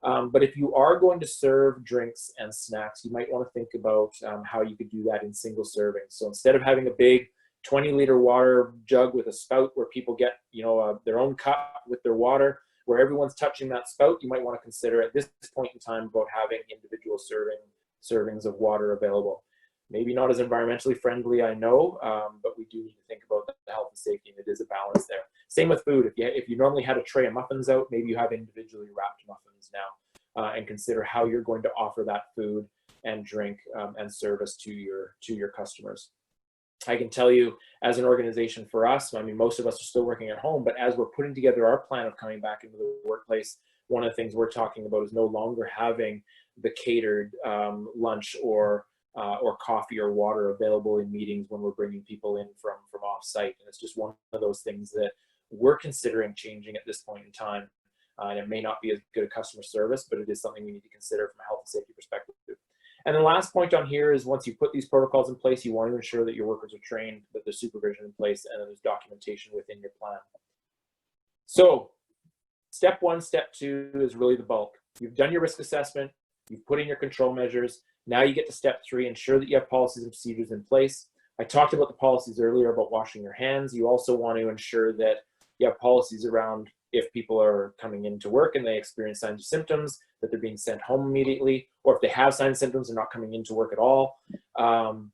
But if you are going to serve drinks and snacks, you might want to think about how you could do that in single servings. So instead of having a big 20-liter water jug with a spout where people get, you know, their own cup with their water, where everyone's touching that spout, you might want to consider at this point in time about having individual servings of water available. Maybe not as environmentally friendly, I know, but we do need to think about the health and safety, and it is a balance there. Same with food. If you normally had a tray of muffins out, maybe you have individually wrapped muffins now, and consider how you're going to offer that food and drink and service to your customers. I can tell you, as an organization for us, I mean, most of us are still working at home, but as we're putting together our plan of coming back into the workplace, one of the things we're talking about is no longer having the catered lunch or coffee or water available in meetings when we're bringing people in from off-site. And it's just one of those things that we're considering changing at this point in time. And it may not be as good a customer service, but it is something we need to consider from a health and safety perspective. And the last point on here is once you put these protocols in place, you want to ensure that your workers are trained, that there's supervision in place, and that there's documentation within your plan. So step one, step two is really the bulk. You've done your risk assessment, you've put in your control measures. Now you get to step three, ensure that you have policies and procedures in place. I talked about the policies earlier about washing your hands. You also want to ensure that you have policies around if people are coming into work and they experience signs or symptoms, that they're being sent home immediately, or if they have signs and symptoms, they're not coming into work at all. And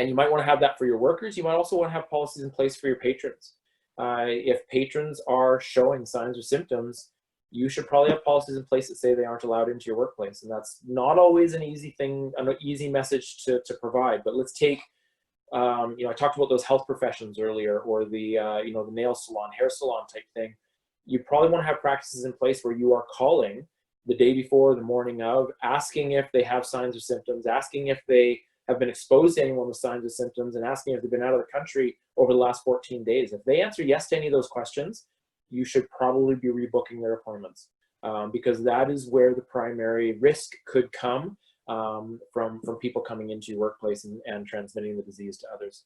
you might want to have that for your workers. You might also want to have policies in place for your patrons. If patrons are showing signs or symptoms, you should probably have policies in place that say they aren't allowed into your workplace. And that's not always an easy thing, an easy message to provide. But let's take, I talked about those health professions earlier, or the nail salon, hair salon type thing. You probably want to have practices in place where you are calling the day before, the morning of, asking if they have signs or symptoms, asking if they have been exposed to anyone with signs or symptoms, and asking if they've been out of the country over the last 14 days. If they answer yes to any of those questions, you should probably be rebooking their appointments, because that is where the primary risk could come from people coming into your workplace and transmitting the disease to others.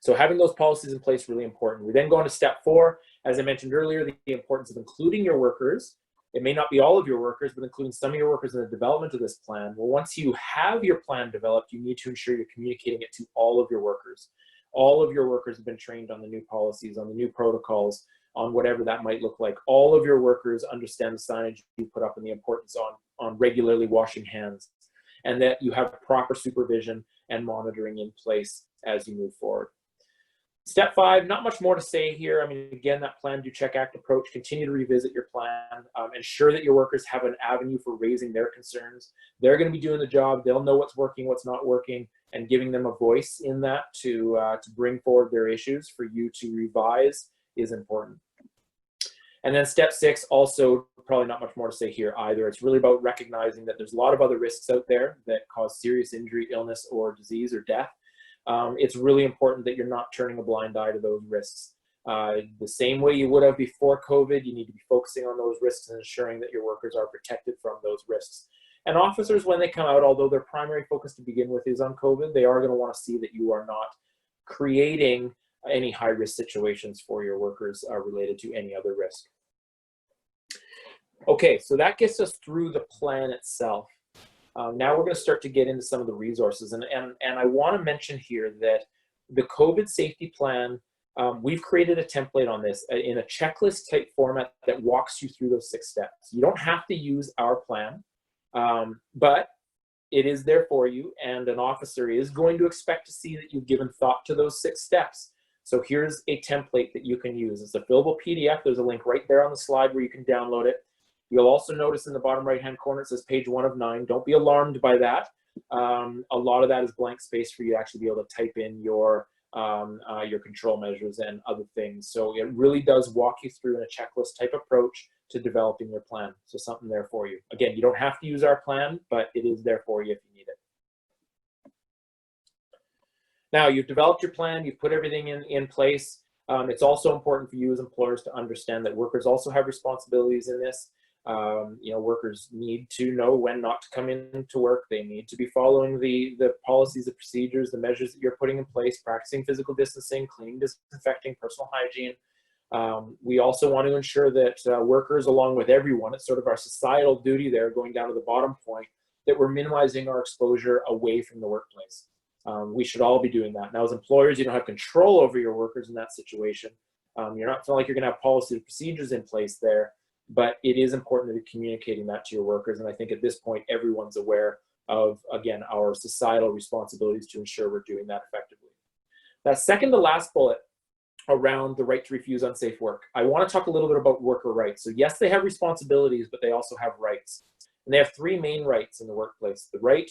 So having those policies in place is really important. We then go on to step 4. As I mentioned earlier, the importance of including your workers. It may not be all of your workers, but including some of your workers in the development of this plan. Well, once you have your plan developed, you need to ensure you're communicating it to all of your workers. All of your workers have been trained on the new policies, on the new protocols, on whatever that might look like. All of your workers understand the signage you put up and the importance on regularly washing hands, and that you have proper supervision and monitoring in place as you move forward. Step 5, not much more to say here. I mean, again, that plan, do, check, act approach, continue to revisit your plan, ensure that your workers have an avenue for raising their concerns. They're going to be doing the job. They'll know what's working, what's not working, and giving them a voice in that to bring forward their issues for you to revise is important. And then step 6, also probably not much more to say here either. It's really about recognizing that there's a lot of other risks out there that cause serious injury, illness, or disease or death. It's really important that you're not turning a blind eye to those risks. The same way you would have before COVID, you need to be focusing on those risks and ensuring that your workers are protected from those risks. And officers, when they come out, although their primary focus to begin with is on COVID, they are going to want to see that you are not creating any high-risk situations for your workers related to any other risk. Okay, so that gets us through the plan itself. Now we're going to start to get into some of the resources. And I want to mention here that the COVID safety plan, we've created a template on this in a checklist type format that walks you through those 6 steps. You don't have to use our plan, but it is there for you, and an officer is going to expect to see that you've given thought to those 6 steps. So here's a template that you can use. It's a fillable PDF. There's a link right there on the slide where you can download it. You'll also notice in the bottom right-hand corner, it says page 1 of 9. Don't be alarmed by that. A lot of that is blank space for you to actually be able to type in your control measures and other things. So it really does walk you through in a checklist type approach to developing your plan. So something there for you. Again, you don't have to use our plan, but it is there for you if you need it. Now, you've developed your plan, you've put everything in place. It's also important for you as employers to understand that workers also have responsibilities in this. Workers need to know when not to come in to work. They need to be following the policies, the procedures, the measures that you're putting in place, practicing physical distancing, cleaning, disinfecting, personal hygiene. We also want to ensure that workers, along with everyone, it's sort of our societal duty there, going down to the bottom point, that we're minimizing our exposure away from the workplace. We should all be doing that. Now, as employers, you don't have control over your workers in that situation. You're not feeling like you're going to have policies and procedures in place there. But it is important to be communicating that to your workers. And I think at this point, everyone's aware of, again, our societal responsibilities to ensure we're doing that effectively. That second to last bullet around the right to refuse unsafe work, I want to talk a little bit about worker rights. So yes, they have responsibilities, but they also have rights. And they have 3 main rights in the workplace: the right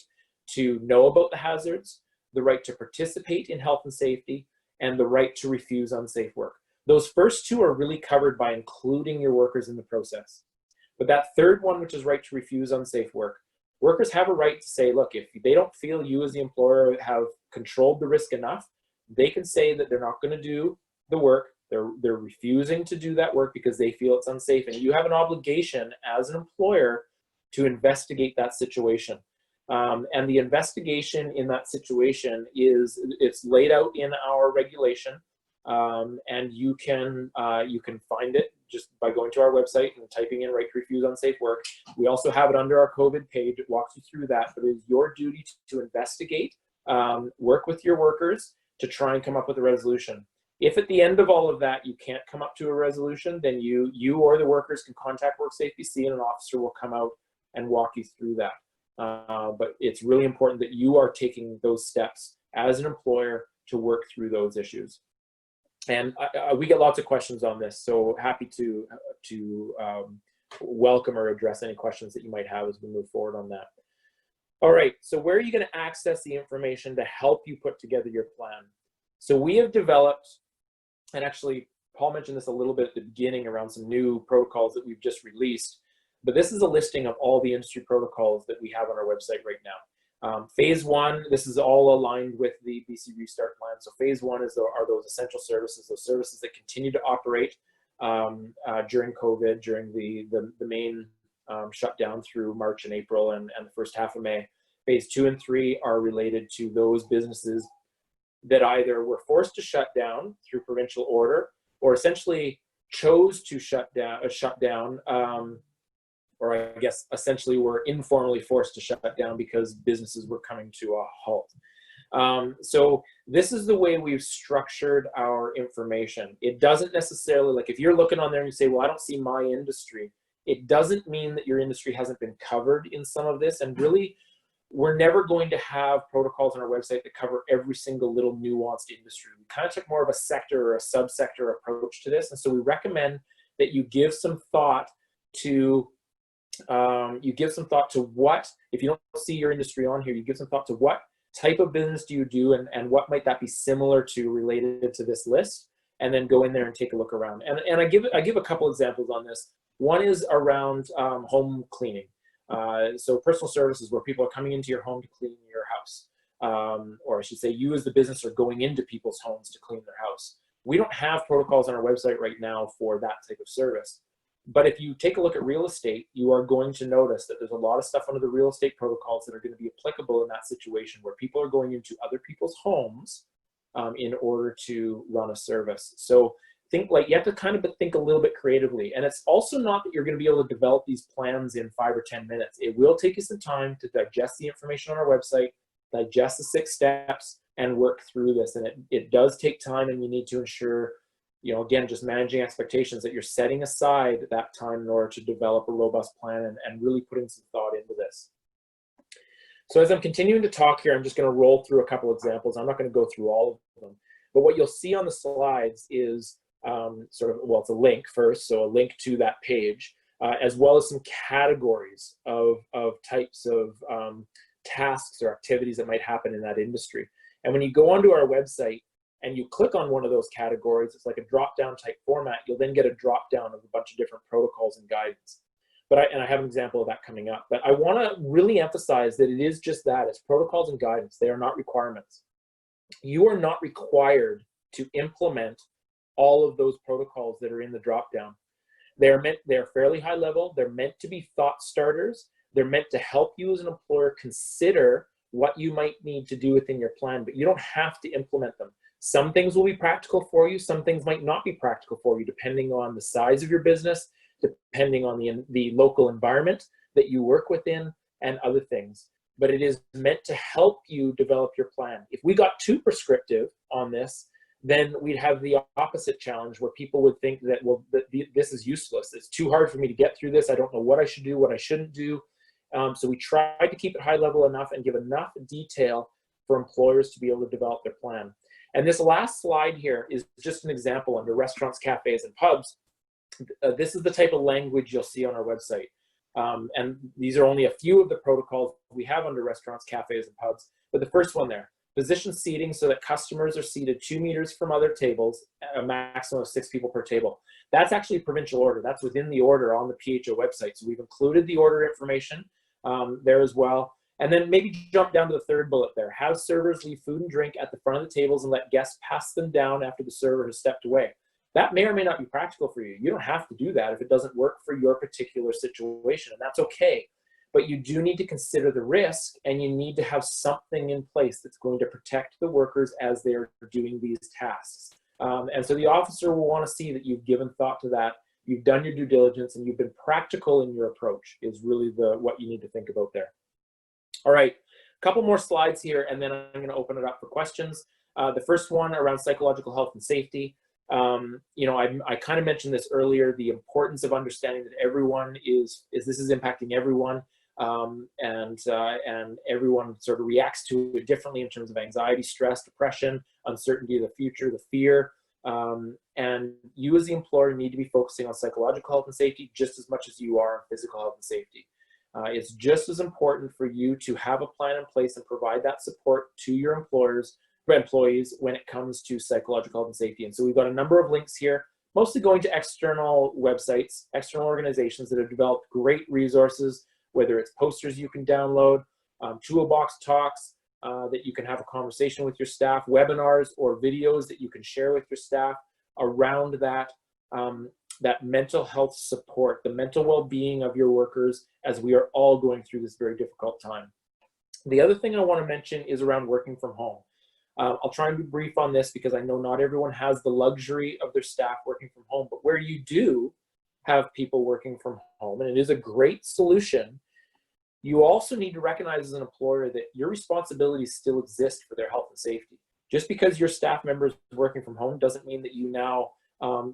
to know about the hazards, the right to participate in health and safety, and the right to refuse unsafe work. Those first 2 are really covered by including your workers in the process. But that third one, which is right to refuse unsafe work, workers have a right to say, look, if they don't feel you as the employer have controlled the risk enough, they can say that they're not going to do the work. They're refusing to do that work because they feel it's unsafe. And you have an obligation as an employer to investigate that situation. And the investigation in that situation it's laid out in our regulation. And you can find it just by going to our website and typing in right to refuse unsafe work. We also have it under our COVID page. It walks you through that, but it is your duty to investigate, work with your workers to try and come up with a resolution. If at the end of all of that you can't come up to a resolution, then you or the workers can contact WorkSafeBC, and an officer will come out and walk you through that. But it's really important that you are taking those steps as an employer to work through those issues. And we get lots of questions on this, so happy to welcome or address any questions that you might have as we move forward on that. All right, so where are you going to access the information to help you put together your plan? So we have developed, and actually Paul mentioned this a little bit at the beginning around some new protocols that we've just released, but this is a listing of all the industry protocols that we have on our website right now. Phase 1, this is all aligned with the BC Restart Plan. So phase 1 are those essential services, those services that continue to operate during COVID, during the main shutdown through March and April and the first half of May. Phase 2 and 3 are related to those businesses that either were forced to shut down through provincial order, or essentially chose to shut down, or I guess essentially were informally forced to shut down because businesses were coming to a halt. So this is the way we've structured our information. It doesn't necessarily, like if you're looking on there and you say, well, I don't see my industry, it doesn't mean that your industry hasn't been covered in some of this. And really, we're never going to have protocols on our website that cover every single little nuanced industry. We kind of took more of a sector or a subsector approach to this. And so we recommend that you give some thought to what, if you don't see your industry on here, you give some thought to what type of business do you do, and what might that be similar to related to this list, and then go in there and take a look around. And I give a couple examples on this. One is around home cleaning. So personal services, where people are coming into your home to clean your house. Or I should say, you as the business are going into people's homes to clean their house. We don't have protocols on our website right now for that type of service. But if you take a look at real estate, you are going to notice that there's a lot of stuff under the real estate protocols that are going to be applicable in that situation, where people are going into other people's homes in order to run a service. So think, like, you have to kind of think a little bit creatively. And it's also not that you're going to be able to develop these plans in 5 or 10 minutes. It will take you some time to digest the information on our website, digest the 6 steps, and work through this. And it does take time, and you need to ensure, you know, again, just managing expectations, that you're setting aside that time in order to develop a robust plan and really putting some thought into this. So as I'm continuing to talk here, I'm just going to roll through a couple examples. I'm not going to go through all of them, but what you'll see on the slides is sort of, well, it's a link first, so a link to that page, as well as some categories of types of tasks or activities that might happen in that industry. And when you go onto our website and you click on one of those categories, it's like a drop-down type format. You'll then get a drop-down of a bunch of different protocols and guidance. But I have an example of that coming up. But I want to really emphasize that it is just that. It's protocols and guidance. They are not requirements. You are not required to implement all of those protocols that are in the drop-down. They're fairly high level. They're meant to be thought starters. They're meant to help you as an employer consider what you might need to do within your plan, but you don't have to implement them. Some things will be practical for you. Some things might not be practical for you, depending on the size of your business, depending on the local environment that you work within, and other things. But it is meant to help you develop your plan. If we got too prescriptive on this, then we'd have the opposite challenge, where people would think that, well, this is useless. It's too hard for me to get through this. I don't know what I should do, what I shouldn't do. So we tried to keep it high level enough and give enough detail for employers to be able to develop their plan. And this last slide here is just an example under restaurants, cafes, and pubs. This is the type of language you'll see on our website. And these are only a few of the protocols we have under restaurants, cafes, and pubs. But the first one there, position seating so that customers are seated 2 meters from other tables, a maximum of 6 people per table. That's actually a provincial order. That's within the order on the PHO website. So we've included the order information there as well. And then maybe jump down to the third bullet there. Have servers leave food and drink at the front of the tables and let guests pass them down after the server has stepped away. That may or may not be practical for you. You don't have to do that if it doesn't work for your particular situation, and that's okay. But you do need to consider the risk, and you need to have something in place that's going to protect the workers as they're doing these tasks. And so the officer will want to see that you've given thought to that, you've done your due diligence, and you've been practical in your approach is really what you need to think about there. All right, a couple more slides here, and then I'm going to open it up for questions. The first one around psychological health and safety. You know, I kind of mentioned this earlier, the importance of understanding that everyone this is impacting everyone, and everyone sort of reacts to it differently in terms of anxiety, stress, depression, uncertainty of the future, the fear. And you as the employer need to be focusing on psychological health and safety just as much as you are on physical health and safety. It's just as important for you to have a plan in place and provide that support to your employees when it comes to psychological health and safety. And so we've got a number of links here, mostly going to external websites, external organizations that have developed great resources, whether it's posters you can download, toolbox talks that you can have a conversation with your staff, webinars or videos that you can share with your staff around that, that mental health support, the mental well-being of your workers as we are all going through this very difficult time. The other thing I want to mention is around working from home. I'll try and be brief on this because I know not everyone has the luxury of their staff working from home, but where you do have people working from home, and it is a great solution, you also need to recognize as an employer that your responsibilities still exist for their health and safety. Just because your staff member is working from home doesn't mean that you now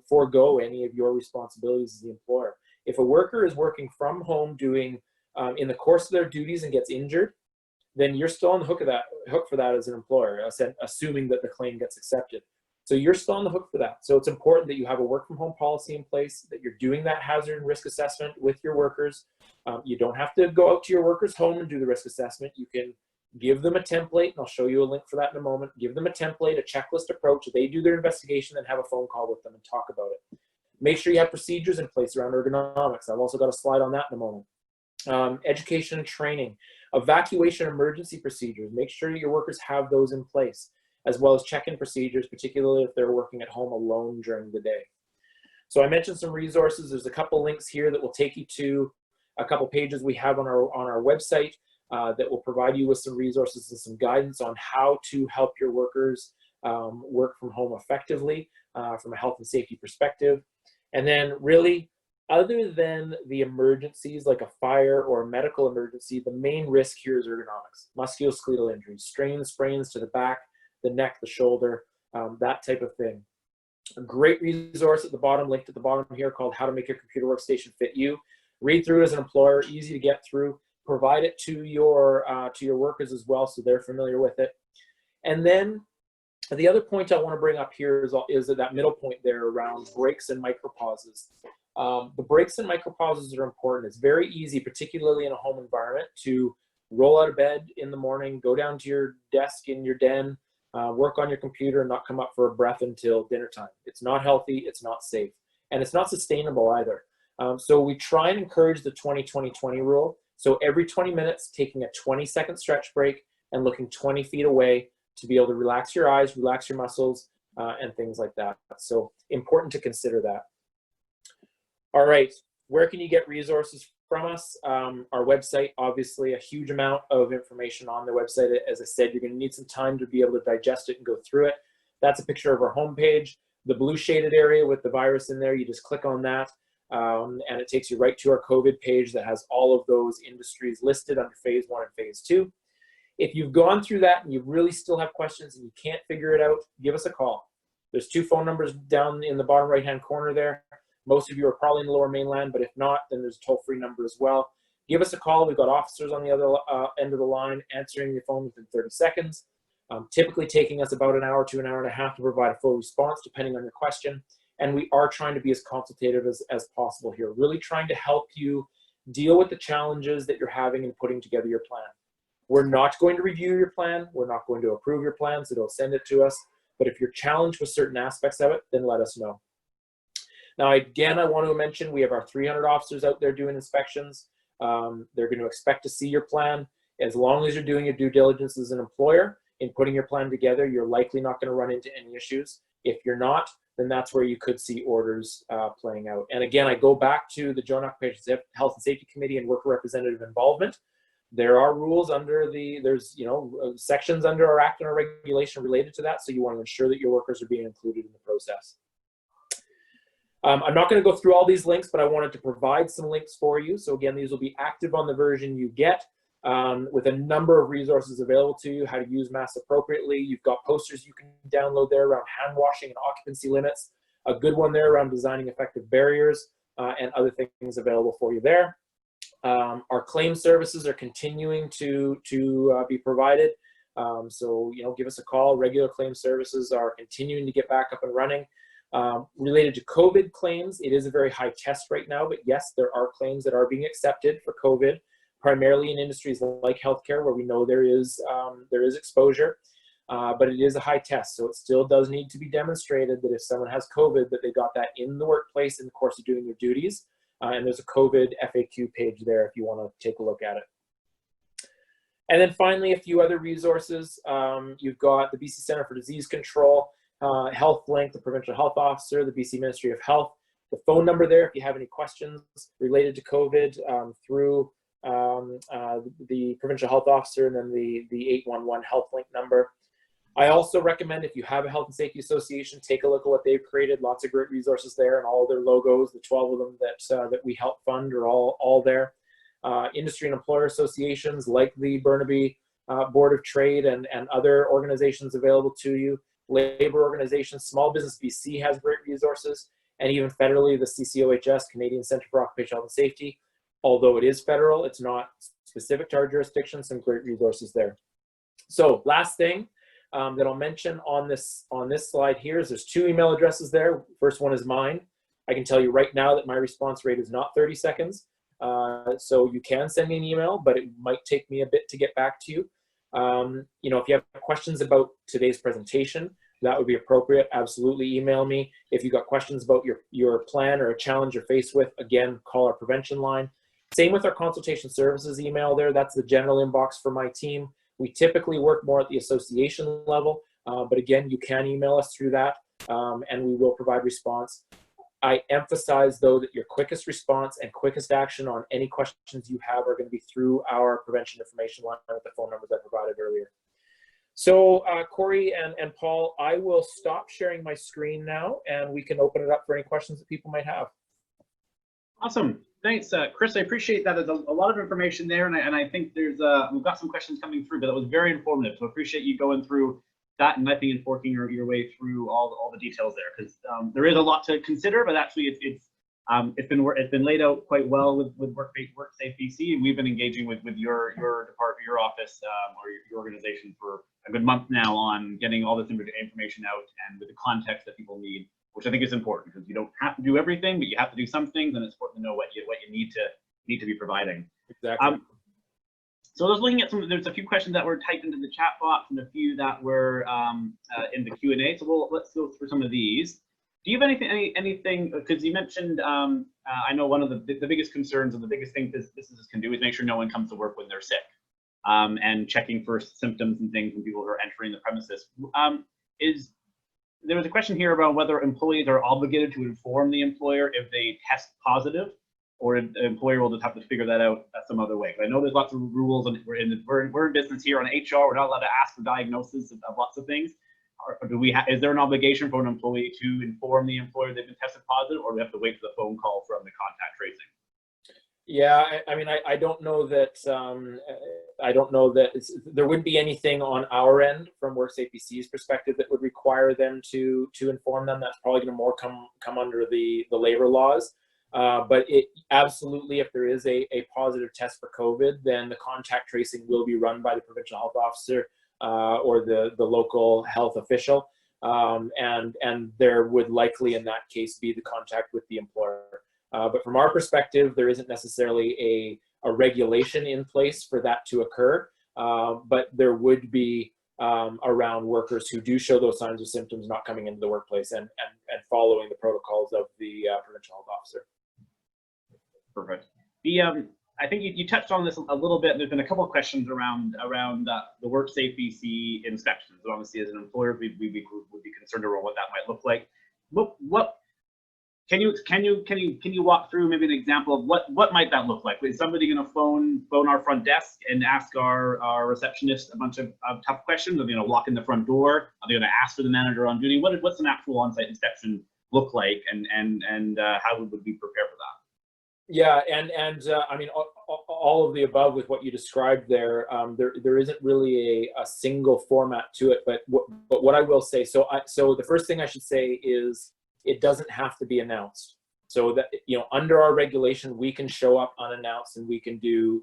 forego any of your responsibilities as the employer. If a worker is working from home doing in the course of their duties and gets injured, then you're still on the hook for that as an employer, assuming that the claim gets accepted. So you're still on the hook for that. So it's important that you have a work from home policy in place, that you're doing that hazard and risk assessment with your workers. You don't have to go out to your workers' home and do the risk assessment. You can give them a template, and I'll show you a link for that in a moment. Give them a template, a checklist approach. They do their investigation, then have a phone call with them and talk about it. Make sure you have procedures in place around ergonomics. I've also got a slide on that in a moment. Education and training, evacuation emergency procedures. Make sure your workers have those in place, as well as check-in procedures, particularly if they're working at home alone during the day. So I mentioned some resources. There's a couple links here that will take you to a couple pages we have on our website that will provide you with some resources and some guidance on how to help your workers work from home effectively from a health and safety perspective. And then really, other than the emergencies like a fire or a medical emergency, the main risk here is ergonomics, musculoskeletal injuries, strains, sprains to the back, the neck, the shoulder, that type of thing. A great resource at the bottom, linked at the bottom here, called How to Make Your Computer Workstation Fit You. Read through as an employer, easy to get through. Provide it to your workers as well, so they're familiar with it. And then the other point I want to bring up here is that middle point there around breaks and micropauses. The breaks and micropauses are important. It's very easy, particularly in a home environment, to roll out of bed in the morning, go down to your desk in your den, work on your computer, and not come up for a breath until dinner time. It's not healthy, it's not safe, and it's not sustainable either. So we try and encourage the 20-20-20 rule. So every 20 minutes, taking a 20-second stretch break and looking 20 feet away to be able to relax your eyes, relax your muscles, and things like that. So important to consider that. All right, where can you get resources from us? Our website, obviously a huge amount of information on the website. As I said, you're gonna need some time to be able to digest it and go through it. That's a picture of our homepage. The blue shaded area with the virus in there, you just click on that. And it takes you right to our COVID page that has all of those industries listed under phase 1 and phase 2. If you've gone through that and you really still have questions and you can't figure it out, give us a call. There's 2 phone numbers down in the bottom right-hand corner there. Most of you are probably in the Lower Mainland, but if not, then there's a toll-free number as well. Give us a call. We've got officers on the other end of the line answering your phone within 30 seconds, typically taking us about an hour to an hour and a half to provide a full response, depending on your question. And we are trying to be as consultative as possible here, really trying to help you deal with the challenges that you're having in putting together your plan. We're not going to review your plan. We're not going to approve your plan, so don't send it to us. But if you're challenged with certain aspects of it, then let us know. Now, again, I want to mention we have our 300 officers out there doing inspections. They're going to expect to see your plan. As long as you're doing your due diligence as an employer in putting your plan together, you're likely not going to run into any issues. If you're not, then that's where you could see orders playing out. And again, I go back to the Joint Occupational Health and Safety Committee and worker representative involvement. There are rules under there's sections under our act and our regulation related to that, so you want to ensure that your workers are being included in the process. I'm not going to go through all these links, but I wanted to provide some links for you. So again, these will be active on the version you get with a number of resources available to you, how to use masks appropriately. You've got posters you can download there around hand washing and occupancy limits. A good one there around designing effective barriers and other things available for you there. Our claim services are continuing to be provided. So, give us a call. Regular claim services are continuing to get back up and running. Related to COVID claims, it is a very high test right now, but yes, there are claims that are being accepted for COVID, primarily in industries like healthcare, where we know there is exposure, but it is a high test. So it still does need to be demonstrated that if someone has COVID, that they got that in the workplace in the course of doing their duties. And there's a COVID FAQ page there if you want to take a look at it. And then finally, a few other resources. You've got the BC Centre for Disease Control, HealthLink, the Provincial Health Officer, the BC Ministry of Health. The phone number there, if you have any questions related to COVID through the Provincial Health Officer, and then the 811 HealthLink number. I also recommend, if you have a health and safety association, take a look at what they've created. Lots of great resources there, and all their logos, the 12 of them that we help fund, are all there. Industry and employer associations like the Burnaby Board of Trade and other organizations available to you. Labor organizations, Small Business BC has great resources, and even federally, the CCOHS, Canadian Centre for Occupational Health and Safety. Although it is federal, it's not specific to our jurisdiction. Some great resources there. So last thing that I'll mention on this slide here is there's 2 email addresses there. First one is mine. I can tell you right now that my response rate is not 30 seconds. So you can send me an email, but it might take me a bit to get back to you. You know, if you have questions about today's presentation, that would be appropriate. Absolutely email me. If you've got questions about your plan or a challenge you're faced with, again, call our prevention line. Same with our consultation services email there. That's the general inbox for my team. We typically work more at the association level, but again, you can email us through that, and we will provide response. I emphasize, though, that your quickest response and quickest action on any questions you have are going to be through our prevention information line with the phone numbers I provided earlier. So Corey and Paul, I will stop sharing my screen now, and we can open it up for any questions that people might have. Awesome. Thanks, Chris. I appreciate that. There's a lot of information there, and I think there's we've got some questions coming through, but that was very informative. So I appreciate you going through that and knifing and forking your way through all the details there, because there is a lot to consider, but actually it's been laid out quite well with WorkSafeBC, and we've been engaging with your department, your office, or your organization for a good month now on getting all this information out and with the context that people need, which I think is important, because you don't have to do everything, but you have to do some things, and it's important to know what you need to be providing. Exactly. So I was looking at there's a few questions that were typed into the chat box and a few that were in the Q&A. So let's go through some of these. Do you have anything, because you mentioned, I know one of the biggest concerns and the biggest thing businesses can do is make sure no one comes to work when they're sick, and checking for symptoms and things when people are entering the premises. There was a question here about whether employees are obligated to inform the employer if they test positive, or if the employer will just have to figure that out some other way. But I know there's lots of rules, and we're in business here on HR. We're not allowed to ask for diagnosis of lots of things. Is there an obligation for an employee to inform the employer they've been tested positive, or do we have to wait for the phone call from the contact tracing? Yeah, I mean, I don't know that. I don't know that there wouldn't be anything on our end from WorkSafeBC's perspective that would require them to inform them. That's probably going to more come under the labor laws. But it absolutely, if there is a positive test for COVID, then the contact tracing will be run by the provincial health officer or the local health official, and there would likely in that case be the contact with the employer. But from our perspective, there isn't necessarily a regulation in place for that to occur, but there would be around workers who do show those signs or symptoms not coming into the workplace and following the protocols of the provincial health officer. Perfect. I think you touched on this a little bit. There's been a couple of questions around the WorkSafeBC inspections. So obviously, as an employer, we'd be concerned around what that might look like. What can you walk through maybe an example of what might that look like? Is somebody going to phone our front desk and ask our receptionist a bunch of tough questions? Are they going to walk in the front door? Are they going to ask for the manager on duty? What's an actual on-site inspection look like, and how would we prepare for that? Yeah, and I mean, all of the above with what you described there. There isn't really a single format to it, but what I will say. So the first thing I should say is it doesn't have to be announced. So that, you know, under our regulation, we can show up unannounced and we can do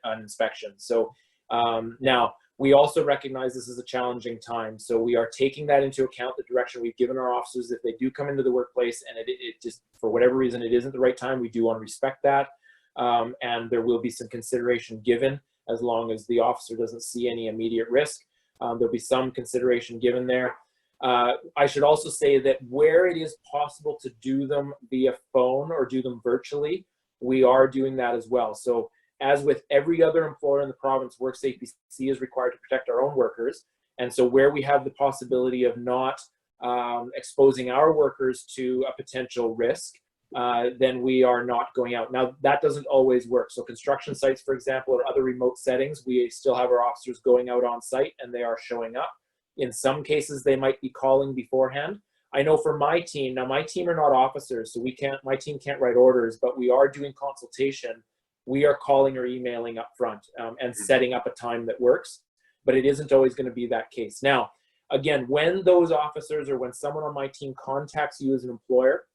an inspection. So now we also recognize this is a challenging time, so we are taking that into account, the direction we've given our officers. If they do come into the workplace and it just, for whatever reason, it isn't the right time, we do want to respect that. And there will be some consideration given as long as the officer doesn't see any immediate risk. There'll be some consideration given there. I should also say that where it is possible to do them via phone or do them virtually, we are doing that as well. So as with every other employer in the province, WorkSafeBC is required to protect our own workers. And so where we have the possibility of not exposing our workers to a potential risk, then we are not going out. Now, that doesn't always work. So construction sites, for example, or other remote settings, we still have our officers going out on site and they are showing up. In some cases, they might be calling beforehand. I know for my team, now my team are not officers, so my team can't write orders, but we are doing consultation. We are calling or emailing up front and setting up a time that works, but it isn't always going to be that case. Now, again, when those officers or when someone on my team contacts you as an employer,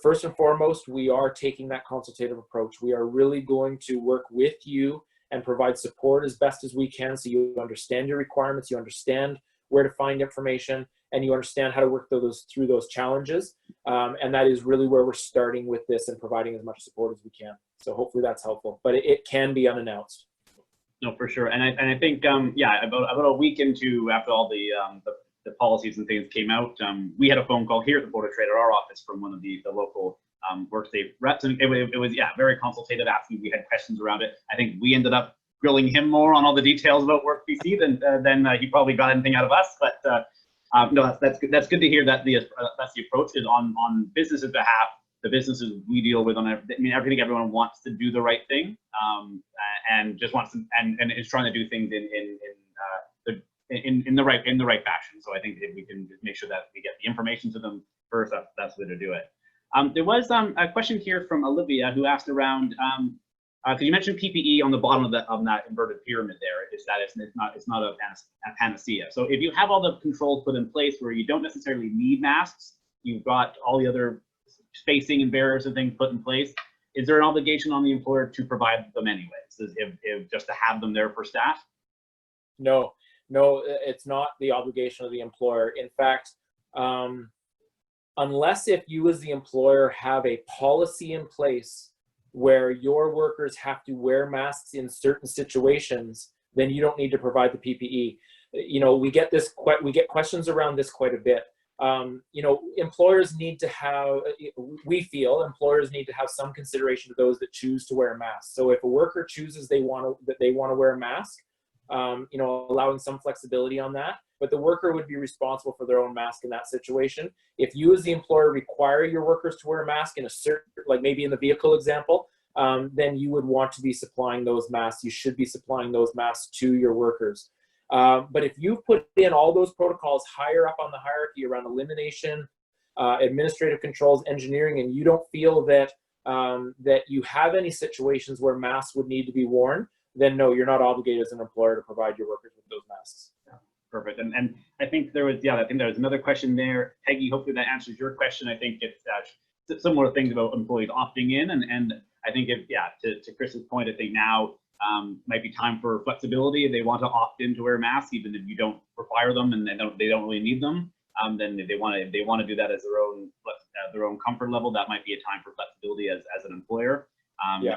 first and foremost, we are taking that consultative approach. We are really going to work with you and provide support as best as we can, so you understand your requirements, you understand where to find information, and you understand how to work through those challenges. And that is really where we're starting with this and providing as much support as we can. So hopefully that's helpful, but it can be unannounced. No, for sure. And I think, yeah, about a week after all the policies and things came out, we had a phone call here at the Board of Trade at our office from one of the local WorkSafe reps, and it was, yeah, very consultative, asking if we had questions around it. I think we ended up grilling him more on all the details about WorkBC than he probably got anything out of us. But no, that's good. That's good to hear that that's the approach is on business's behalf. The businesses we deal with I mean, I think everyone wants to do the right thing, and just wants to and is trying to do things in the right fashion. So I think if we can make sure that we get the information to them first, that's the way to do it. There was a question here from Olivia who asked around, because you mentioned PPE on the bottom of that inverted pyramid there, is that it's not a panacea. So if you have all the controls put in place where you don't necessarily need masks, you've got all the other spacing and barriers and things put in place, is there an obligation on the employer to provide them anyways, if just to have them there for staff? No, it's not the obligation of the employer. In fact, unless if you as the employer have a policy in place where your workers have to wear masks in certain situations, then you don't need to provide the PPE. You know, we get questions around this quite a bit. You know, employers need to have, we feel employers need to have some consideration to those that choose to wear masks. So if a worker chooses that they want to wear a mask, you know, allowing some flexibility on that, but the worker would be responsible for their own mask in that situation. If you as the employer require your workers to wear a mask in a certain, like maybe in the vehicle example, then you would want to be supplying those masks. You should be supplying those masks to your workers. But if you put in all those protocols higher up on the hierarchy around elimination, administrative controls, engineering, and you don't feel that that you have any situations where masks would need to be worn, then no, you're not obligated as an employer to provide your workers with those masks. Yeah, perfect. And I think there was another question there, Peggy. Hopefully that answers your question. I think it's similar things about employees opting in, and I think to Chris's point, I think now might be time for flexibility. If they want to opt in to wear masks, even if you don't require them and they don't really need them, then if they want to do that as their own comfort level, that might be a time for flexibility as an employer. Yeah.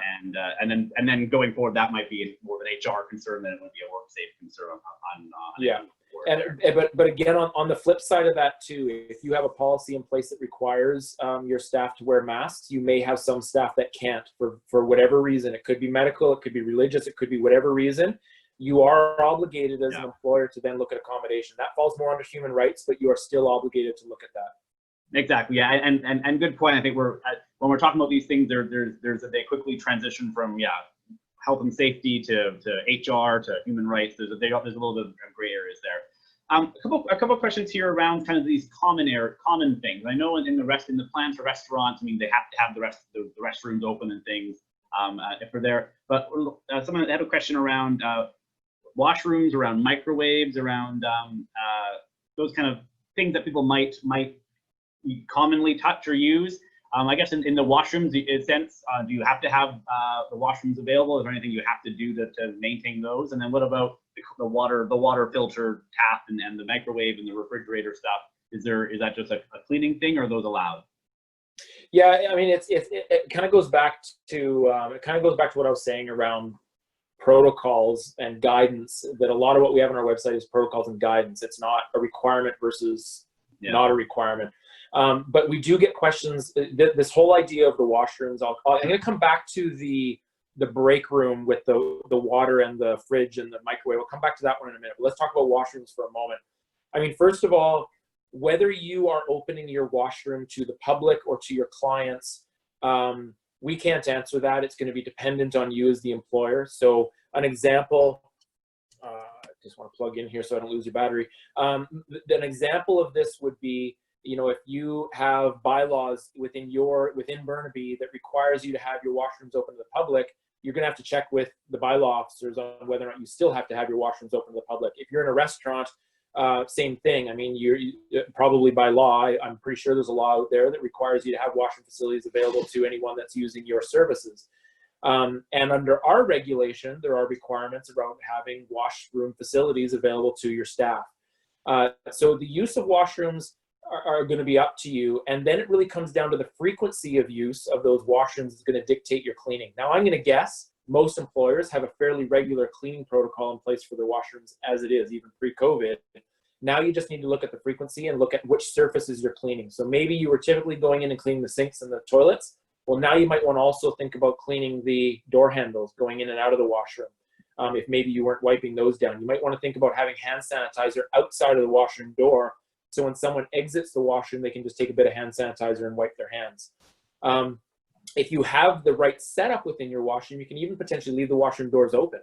And then going forward, that might be more of an HR concern than it would be a WorkSafe concern on yeah. But again, on the flip side of that too, if you have a policy in place that requires your staff to wear masks, you may have some staff that can't for whatever reason. It could be medical, it could be religious, it could be whatever reason. You are obligated as an employer to then look at accommodation. That falls more under human rights, but you are still obligated to look at that. Exactly. Yeah. And good point. I think when we're talking about these things, they quickly transition from health and safety to HR to human rights. There's a little bit of gray areas there. A couple of questions here around kind of these common things. I know in the plans for restaurants, I mean, they have to have the restrooms open and things if they're there. But someone had a question around washrooms, around microwaves, around those kind of things that people might commonly touch or use. I guess in the washrooms, sense, do you have to have the washrooms available? Is there anything you have to do to maintain those? And then what about the water filter tap and the microwave and the refrigerator stuff? Is that just a cleaning thing, or are those allowed? Yeah, I mean, it kind of goes back to what I was saying around protocols and guidance. That a lot of what we have on our website is protocols and guidance. It's not a requirement versus not a requirement. But we do get questions. This whole idea of the washrooms. I'm going to come back to the break room with the water and the fridge and the microwave. We'll come back to that one in a minute. But let's talk about washrooms for a moment. I mean, first of all, whether you are opening your washroom to the public or to your clients, we can't answer that. It's going to be dependent on you as the employer. So an example, just want to plug in here so I don't lose your battery. An example of this would be, you know, if you have bylaws within Burnaby that requires you to have your washrooms open to the public, you're going to have to check with the bylaw officers on whether or not you still have to have your washrooms open to the public. If you're in a restaurant, same thing. I mean, you probably by law, I'm pretty sure there's a law out there that requires you to have washroom facilities available to anyone that's using your services. And under our regulation, there are requirements around having washroom facilities available to your staff. So the use of washrooms are going to be up to you. And then it really comes down to the frequency of use of those washrooms is going to dictate your cleaning. Now, I'm going to guess most employers have a fairly regular cleaning protocol in place for their washrooms as it is, even pre-COVID. Now you just need to look at the frequency and look at which surfaces you're cleaning. So maybe you were typically going in and cleaning the sinks and the toilets. Well, now you might want to also think about cleaning the door handles going in and out of the washroom. If maybe you weren't wiping those down, you might want to think about having hand sanitizer outside of the washroom door. So when someone exits the washroom, they can just take a bit of hand sanitizer and wipe their hands. If you have the right setup within your washroom, you can even potentially leave the washroom doors open.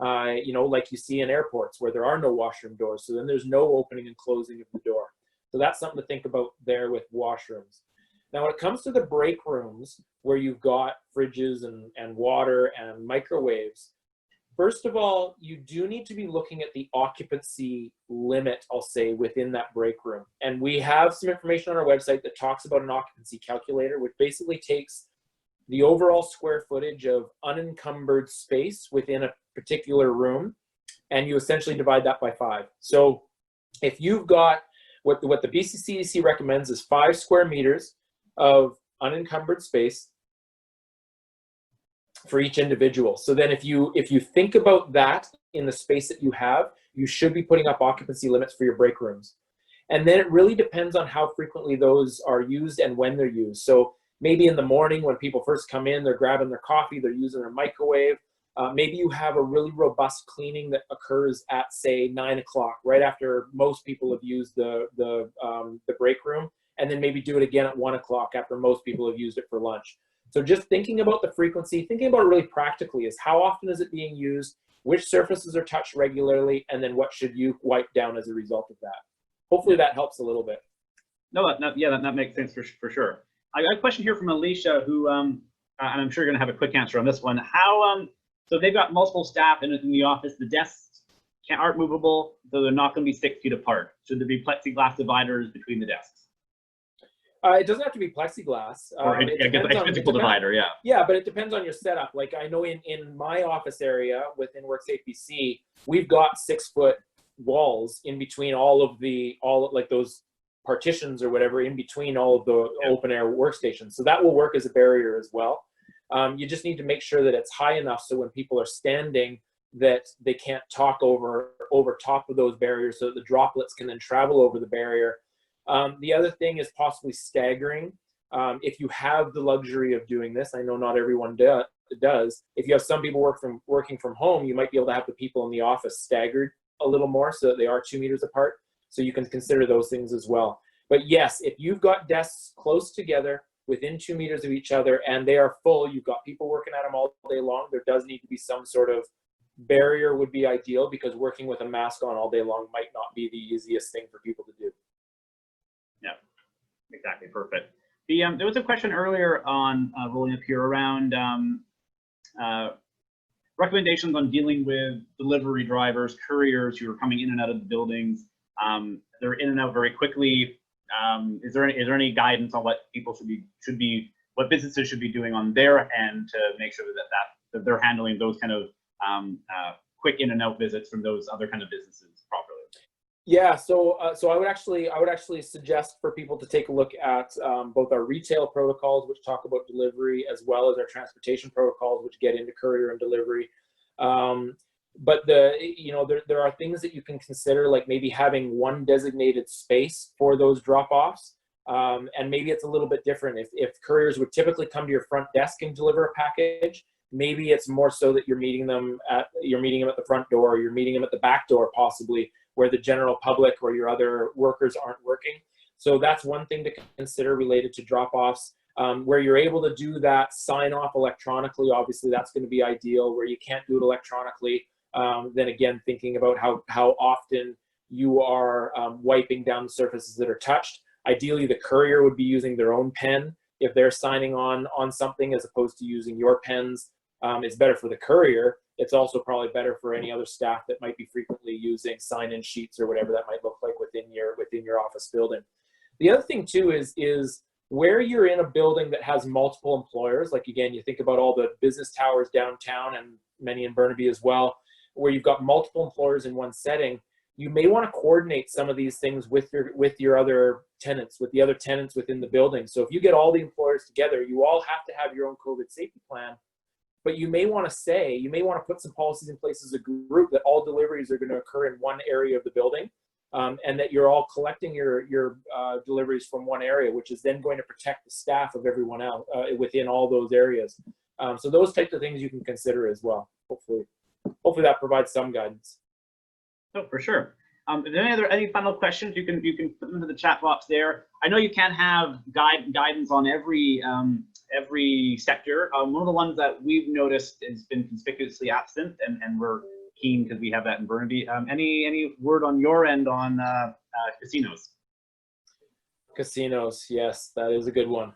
You know, like you see in airports where there are no washroom doors. So then there's no opening and closing of the door. So that's something to think about there with washrooms. Now, when it comes to the break rooms where you've got fridges and water and microwaves, first of all, you do need to be looking at the occupancy limit, I'll say, within that break room. And we have some information on our website that talks about an occupancy calculator, which basically takes the overall square footage of unencumbered space within a particular room, and you essentially divide that by 5. So if you've got, what the BCCDC recommends is 5 square meters of unencumbered space for each individual. So then if you think about that in the space that you have, you should be putting up occupancy limits for your break rooms. And then it really depends on how frequently those are used and when they're used. So maybe in the morning when people first come in, they're grabbing their coffee, they're using their microwave. Maybe you have a really robust cleaning that occurs at, say, 9 o'clock, right after most people have used the break room, and then maybe do it again at 1 o'clock after most people have used it for lunch. So just thinking about the frequency, thinking about it really practically is how often is it being used, which surfaces are touched regularly, and then what should you wipe down as a result of that. Hopefully that helps a little bit. No, that makes sense for sure. I got a question here from Alicia, who, and I'm sure you're going to have a quick answer on this one. How, so they've got multiple staff in the office. The desks aren't movable, so they're not going to be 6 feet apart. Should there be plexiglass dividers between the desks? It doesn't have to be plexiglass. Or a physical divider, yeah. Yeah, but it depends on your setup. Like I know in my office area within WorkSafeBC, we've got 6-foot walls in between all like those partitions or whatever in between all of the open air workstations. So that will work as a barrier as well. You just need to make sure that it's high enough so when people are standing that they can't talk over top of those barriers so that the droplets can then travel over the barrier. The other thing is possibly staggering. If you have the luxury of doing this, I know not everyone does. If you have some people working from home, you might be able to have the people in the office staggered a little more so that they are 2 meters apart. So you can consider those things as well. But yes, if you've got desks close together within 2 meters of each other and they are full, you've got people working at them all day long, there does need to be some sort of barrier would be ideal, because working with a mask on all day long might not be the easiest thing for people to do. Yeah, exactly. Perfect. There was a question earlier on rolling up here around recommendations on dealing with delivery drivers, couriers who are coming in and out of the buildings. They're in and out very quickly. Is there any guidance on what people what businesses should be doing on their end to make sure that they're handling those kind of quick in and out visits from those other kind of businesses properly? Yeah, so I would actually suggest for people to take a look at both our retail protocols, which talk about delivery, as well as our transportation protocols, which get into courier and delivery. But there are things that you can consider, like maybe having one designated space for those drop-offs, and maybe it's a little bit different. If couriers would typically come to your front desk and deliver a package, maybe it's more so that you're meeting them at the front door, or you're meeting them at the back door, possibly, where the general public or your other workers aren't working. So that's one thing to consider related to drop-offs. Where you're able to do that sign-off electronically, obviously that's going to be ideal. Where you can't do it electronically, then again, thinking about how often you are wiping down the surfaces that are touched. Ideally, the courier would be using their own pen if they're signing on something, as opposed to using your pens. It's better for the courier. It's also probably better for any other staff that might be frequently using sign-in sheets or whatever that might look like within your office building. The other thing too is where you're in a building that has multiple employers, like again, you think about all the business towers downtown and many in Burnaby as well, where you've got multiple employers in one setting, you may want to coordinate some of these things with your other tenants, with the other tenants within the building. So if you get all the employers together, you all have to have your own COVID safety plan. But you may want to put some policies in place as a group that all deliveries are going to occur in one area of the building, and that you're all collecting your deliveries from one area, which is then going to protect the staff of everyone else within all those areas. So those types of things you can consider as well. Hopefully that provides some guidance. Oh, for sure. If there any final questions, you can put them into the chat box there. I know you can't have guidance on every sector. One of the ones that we've noticed has been conspicuously absent, and we're keen because we have that in Burnaby. Any word on your end on casinos? Casinos, yes, that is a good one.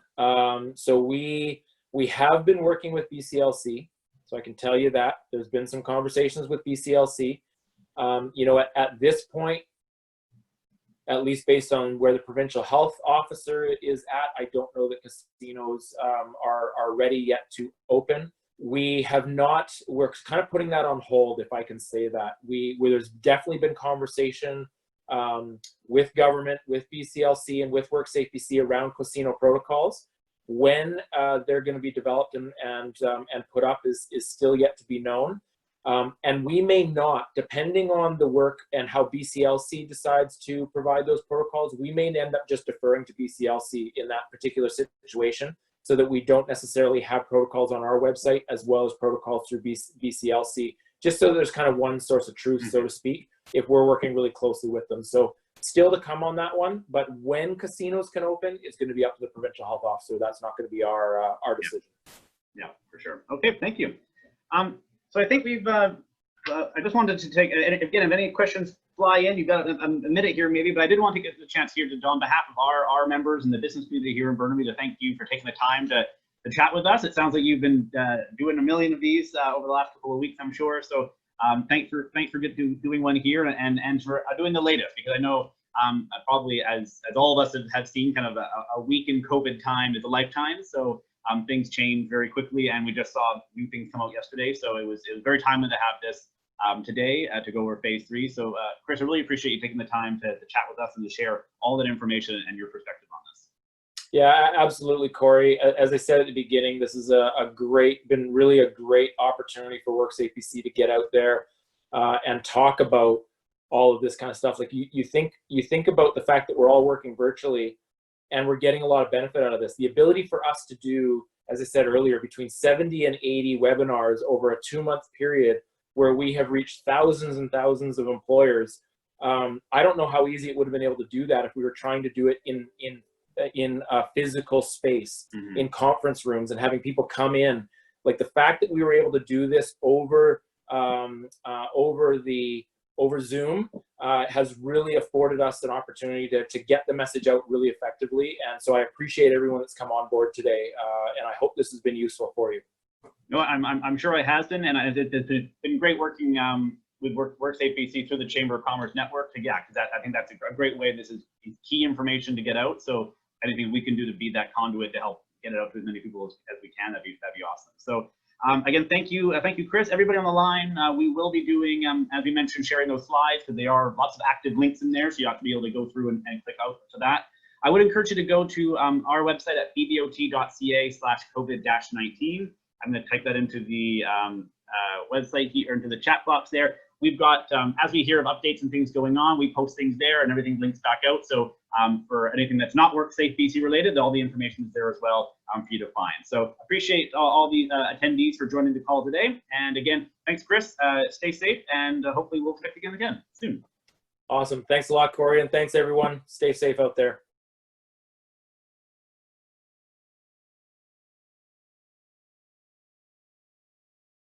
So we have been working with BCLC, so I can tell you that there's been some conversations with BCLC. You know, at this point, at least based on where the provincial health officer is at, I don't know that casinos are ready yet to open. We have not, we're kind of putting that on hold, if I can say that. There's definitely been conversation with government, with BCLC, and with WorkSafeBC around casino protocols. When they're going to be developed and put up is still yet to be known. And we may not, depending on the work and how BCLC decides to provide those protocols, we may end up just deferring to BCLC in that particular situation, so that we don't necessarily have protocols on our website as well as protocols through BCLC, just so there's kind of one source of truth, so to speak, if we're working really closely with them. So still to come on that one, but when casinos can open, it's going to be up to the provincial health officer. That's not going to be our decision. Yeah, for sure. Okay, thank you. So I think we've, I just wanted to take, again, if any questions fly in, you've got a minute here maybe, but I did want to get the chance here to, on behalf of our members and the business community here in Burnaby, to thank you for taking the time to chat with us. It sounds like you've been doing a million of these over the last couple of weeks, I'm sure. So thanks for doing one here and for doing the latest, because I know probably as all of us have seen, kind of a week in COVID time is a lifetime. So things change very quickly, and we just saw new things come out yesterday. So it was very timely to have this today to go over phase 3. So Chris, I really appreciate you taking the time to chat with us and to share all that information and your perspective on this. Yeah, absolutely, Corey. As I said at the beginning, this is been really a great opportunity for WorkSafeBC to get out there and talk about all of this kind of stuff. Like you think about the fact that we're all working virtually, and we're getting a lot of benefit out of this. The ability for us to do, as I said earlier, between 70 and 80 webinars over a 2-month period, where we have reached thousands and thousands of employers. I don't know how easy it would have been able to do that if we were trying to do it in a physical space, in conference rooms, and having people come in. Like the fact that we were able to do this over Zoom has really afforded us an opportunity to get the message out really effectively. And so I appreciate everyone that's come on board today, and I hope this has been useful for you. No, I'm sure it has been, and it's been great working with WorkSafeBC through the Chamber of Commerce network. Yeah, because I think that's a great way. This is key information to get out. So anything we can do to be that conduit to help get it out to as many people as we can, that'd be awesome. So again, thank you, Chris. Everybody on the line, we will be doing, as we mentioned, sharing those slides, because there are lots of active links in there, so you have to be able to go through and click out to that. I would encourage you to go to our website at bbot.ca/COVID-19. I'm going to type that into the website here, or into the chat box there. We've got, as we hear of updates and things going on, we post things there, and everything links back out. So for anything that's not WorkSafeBC related, all the information is there as well for you to find. So appreciate all the attendees for joining the call today. And again, thanks, Chris. Stay safe, and hopefully we'll connect again soon. Awesome. Thanks a lot, Corey, and thanks everyone. Stay safe out there.